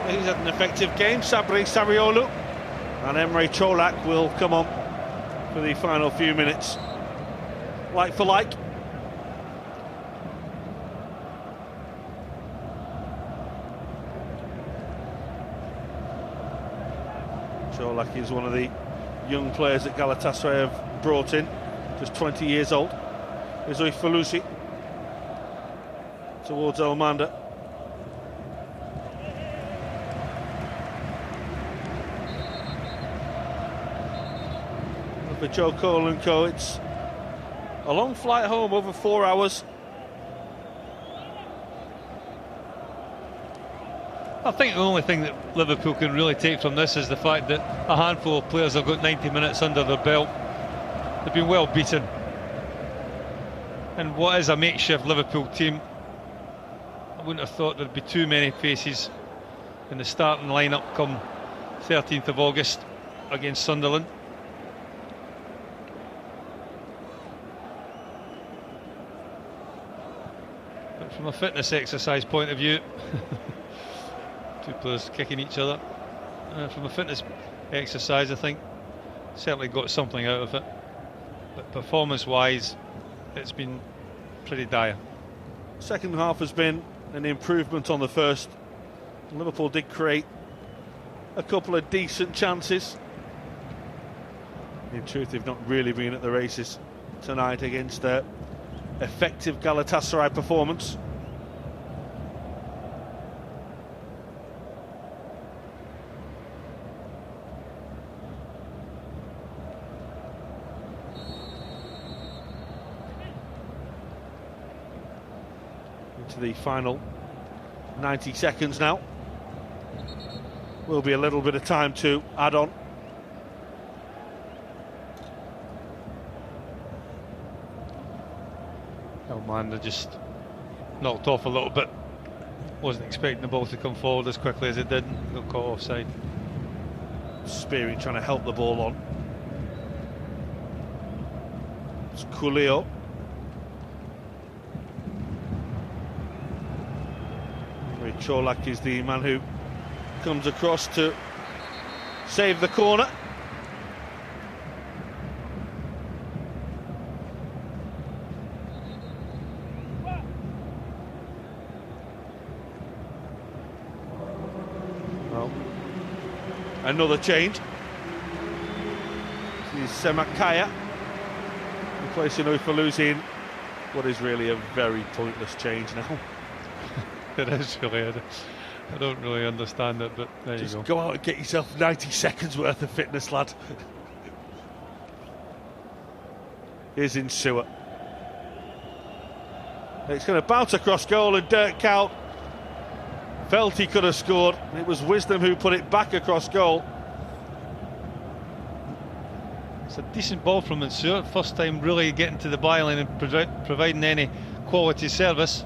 He's had an effective game, Sabri Sariolu, and Emre Çolak will come on for the final few minutes. Like for like. Çolak is one of the young players that Galatasaray have brought in, just 20 years old. Here's Falusi towards Elmander. For Joe Cole and co, it's a long flight home, over 4 hours. I think the only thing that Liverpool can really take from this is the fact that a handful of players have got 90 minutes under their belt. They've been well beaten. And what is a makeshift Liverpool team, I wouldn't have thought there'd be too many faces in the starting lineup come 13th of August against Sunderland. But from a fitness exercise point of view, two players kicking each other. From a fitness exercise, I think certainly got something out of it. But performance-wise, it's been pretty dire. Second half has been an improvement on the first. Liverpool did create a couple of decent chances. In truth, they've not really been at the races tonight against their effective Galatasaray performance. Into the final 90 seconds now. Will be a little bit of time to add on. Elmander just knocked off a little bit. Wasn't expecting the ball to come forward as quickly as it did. Got caught offside. Spearing trying to help the ball on. It's Coolio. Çolak is the man who comes across to save the corner. Well, another change. This is Semakaya replacing Falusi in what is really a very pointless change now. It is really. I don't really understand it, but there Just you go. Go out and get yourself 90 seconds worth of fitness, lad. Here's Insua. It's going to bounce across goal, and Dirk Kuyt felt he could have scored. It was Wisdom who put it back across goal. It's a decent ball from Insua. First time really getting to the byline and providing any quality service.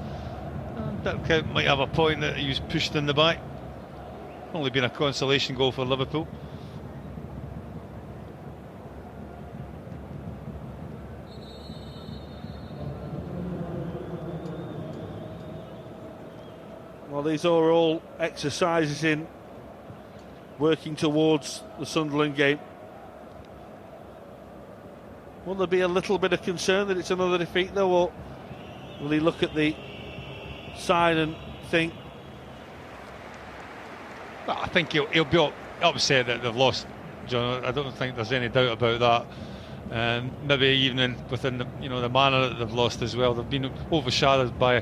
Dirk Kuyt might have a point that he was pushed in the back. Only been a consolation goal for Liverpool. Well, these are all exercises in working towards the Sunderland game. Will there be a little bit of concern that it's another defeat, though, or will he look at the sign and think? Well, I think he'll be upset that they've lost, John. I don't think there's any doubt about that. And maybe even within the manner that they've lost as well. They've been overshadowed by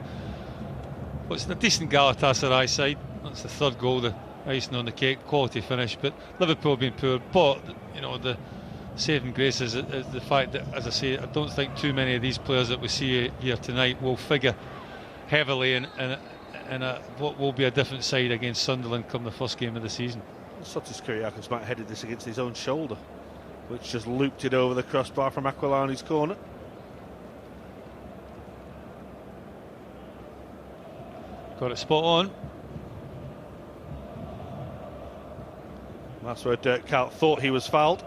what's a decent Galatasaray side. That's the third goal, the icing on the cake, quality finish. But Liverpool have been poor. But the saving grace is the fact that, as I say, I don't think too many of these players that we see here tonight will figure heavily in what will be a different side against Sunderland come the first game of the season. Sotis Kyrgiakos might have headed this against his own shoulder, which just looped it over the crossbar from Aquilani's corner. Got it spot on. That's where Dirk Kuyt thought he was fouled.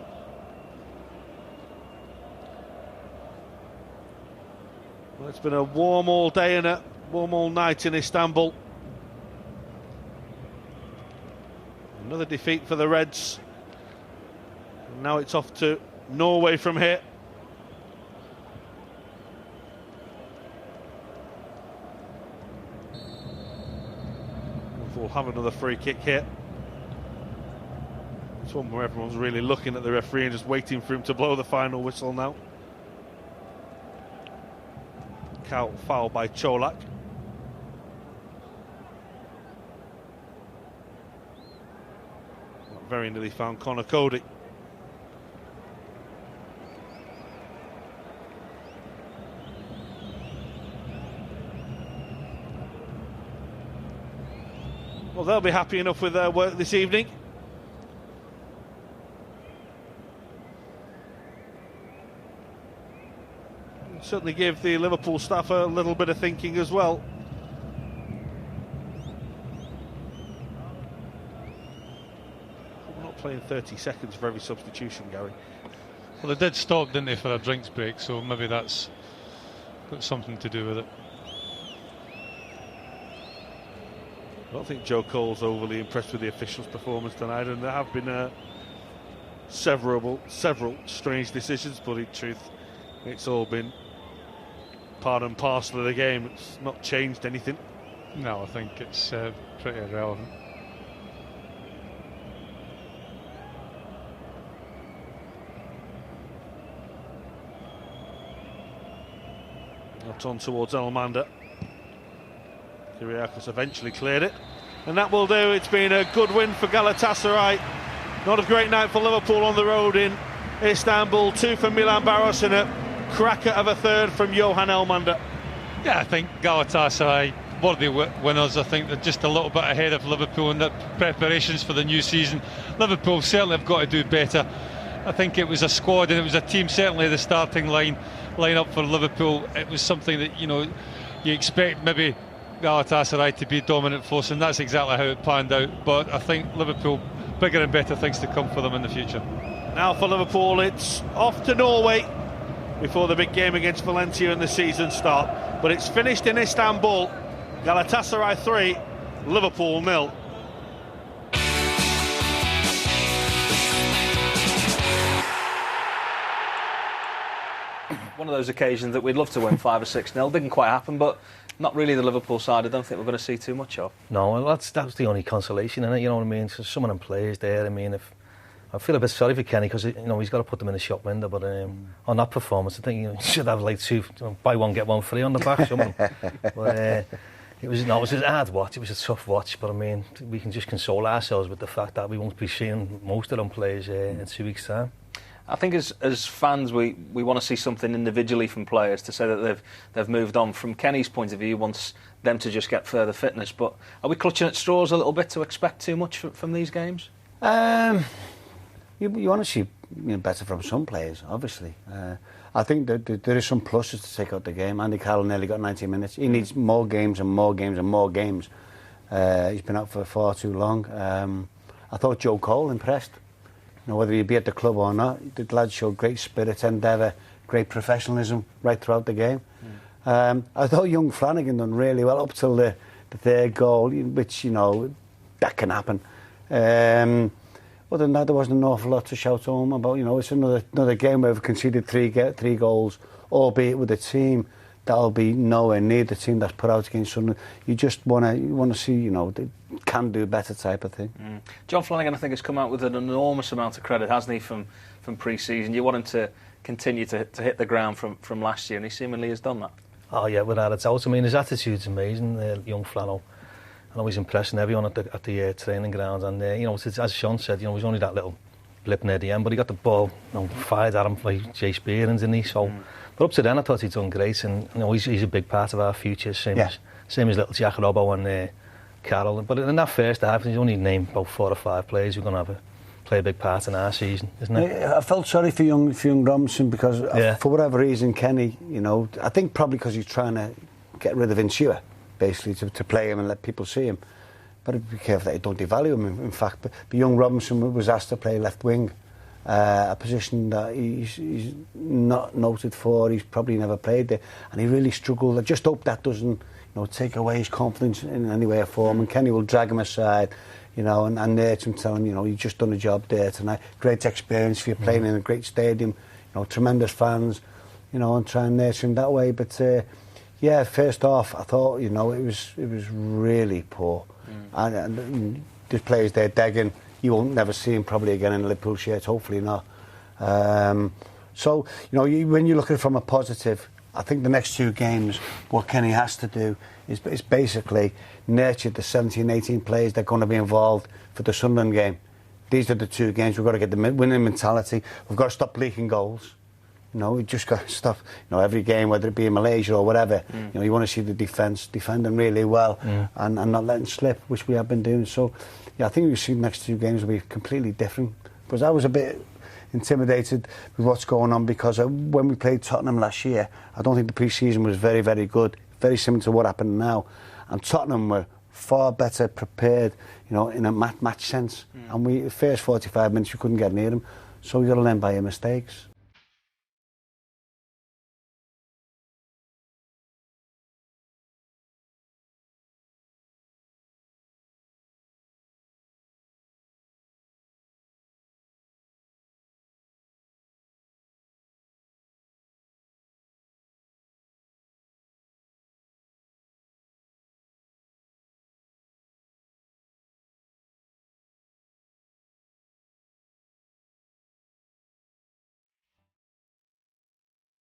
Well, it's been a warm all day and a warm all night in Istanbul. Another defeat for the Reds. And now it's off to Norway from here. We'll have another free kick here. It's one where everyone's really looking at the referee and just waiting for him to blow the final whistle now. Foul by Cholak. Very nearly found Connor Cody. Well, they'll be happy enough with their work this evening. Certainly give the Liverpool staff a little bit of thinking as well. We're not playing 30 seconds for every substitution, Gary. Well, they did stop, didn't they, for a drinks break, so maybe that's got something to do with it. I don't think Joe Cole's overly impressed with the officials' performance tonight, and there have been several strange decisions, but in truth, it's all been part and parcel of the game. It's not changed anything. No, I think it's pretty irrelevant. Not on towards Elmander. Kyriakos eventually cleared it, and that will do. It's been a good win for Galatasaray. Not a great night for Liverpool on the road in Istanbul. 2 for Milan Baros and a cracker of a third from Johan Elmander. Yeah, I think Galatasaray worthy winners. I think they're just a little bit ahead of Liverpool in the preparations for the new season. Liverpool certainly have got to do better. I think it was a squad and it was a team, certainly the starting line up for Liverpool. It was something that, you expect maybe Galatasaray to be a dominant force, and that's exactly how it panned out. But I think Liverpool, bigger and better things to come for them in the future. Now for Liverpool, it's off to Norway before the big game against Valencia in the season start. But it's finished in Istanbul. Galatasaray 3, Liverpool 0. One of those occasions that we'd love to win 5 or 6-0. Didn't quite happen, but not really the Liverpool side. I don't think we're going to see too much of. No, well, that's the only consolation in it. You know what I mean? So some of them players there. I mean, I feel a bit sorry for Kenny because he's got to put them in the shop window. But on that performance, I think he should have like 2 buy one get one free on the back. But it was a hard watch. It was a tough watch. But I mean, we can just console ourselves with the fact that we won't be seeing most of them players in 2 weeks' time. I think as fans, we want to see something individually from players to say that they've moved on. From Kenny's point of view, he wants them to just get further fitness. But are we clutching at straws a little bit to expect too much from these games? You want to see better from some players, obviously. I think that there is some pluses to take out the game. Andy Carroll nearly got 90 minutes. He needs more games and more games and more games. He's been out for far too long. I thought Joe Cole impressed. Whether he'd be at the club or not, the lad showed great spirit, endeavour, great professionalism right throughout the game. I thought young Flanagan done really well up till the third goal, which, that can happen. Other than that, there wasn't an awful lot to shout to him about. It's another game where we've conceded three goals, albeit with a team that'll be nowhere near the team that's put out against Sunderland. You just want to see, they can do better type of thing. John Flanagan, I think, has come out with an enormous amount of credit, hasn't he, from pre-season? You want him to continue to hit the ground from last year, and he seemingly has done that. Oh yeah, without a doubt. I mean, his attitude's amazing, young Flano. I know he's impressing everyone at the training ground, and as Sean said, it was only that little blip near the end, but he got the ball fired at him by Jace Behrens, didn't he? So, but up to then, I thought he'd done great, and he's a big part of our future, same as little Jack Robbo and Carroll. But in that first half, he's only named about 4 or 5 players who are going to play a big part in our season, isn't it? I felt sorry for young Robinson because for whatever reason, Kenny, I think probably because he's trying to get rid of Insua, basically, to play him and let people see him. But be careful that you don't devalue him, in fact. But young Robinson was asked to play left wing. a position that he's not noted for. He's probably never played there, and he really struggled. I just hope that doesn't, take away his confidence in any way or form. And Kenny will drag him aside, and nurture him, tell him, you've just done a job there tonight. Great experience for you playing in a great stadium, tremendous fans, and try and nurture him that way. But yeah, first off, I thought, it was really poor. And there's players there, Degan, you won't never see him probably again in a Liverpool shirt, hopefully not. So, when you look at it from a positive, I think the next 2 games, what Kenny has to do is basically nurture the 17, 18 players that are going to be involved for the Sunderland game. These are the 2 games. We've got to get the winning mentality. We've got to stop leaking goals. We just got to stop, every game, whether it be in Malaysia or whatever, you want to see the defence defending really well and not letting slip, which we have been doing. So, yeah, I think we've seen the next 2 games will be completely different. Because I was a bit intimidated with what's going on, because when we played Tottenham last year, I don't think the pre-season was very, very good. Very similar to what happened now. And Tottenham were far better prepared, in a match sense. And the first 45 minutes, we couldn't get near them. So we've got to learn by our mistakes.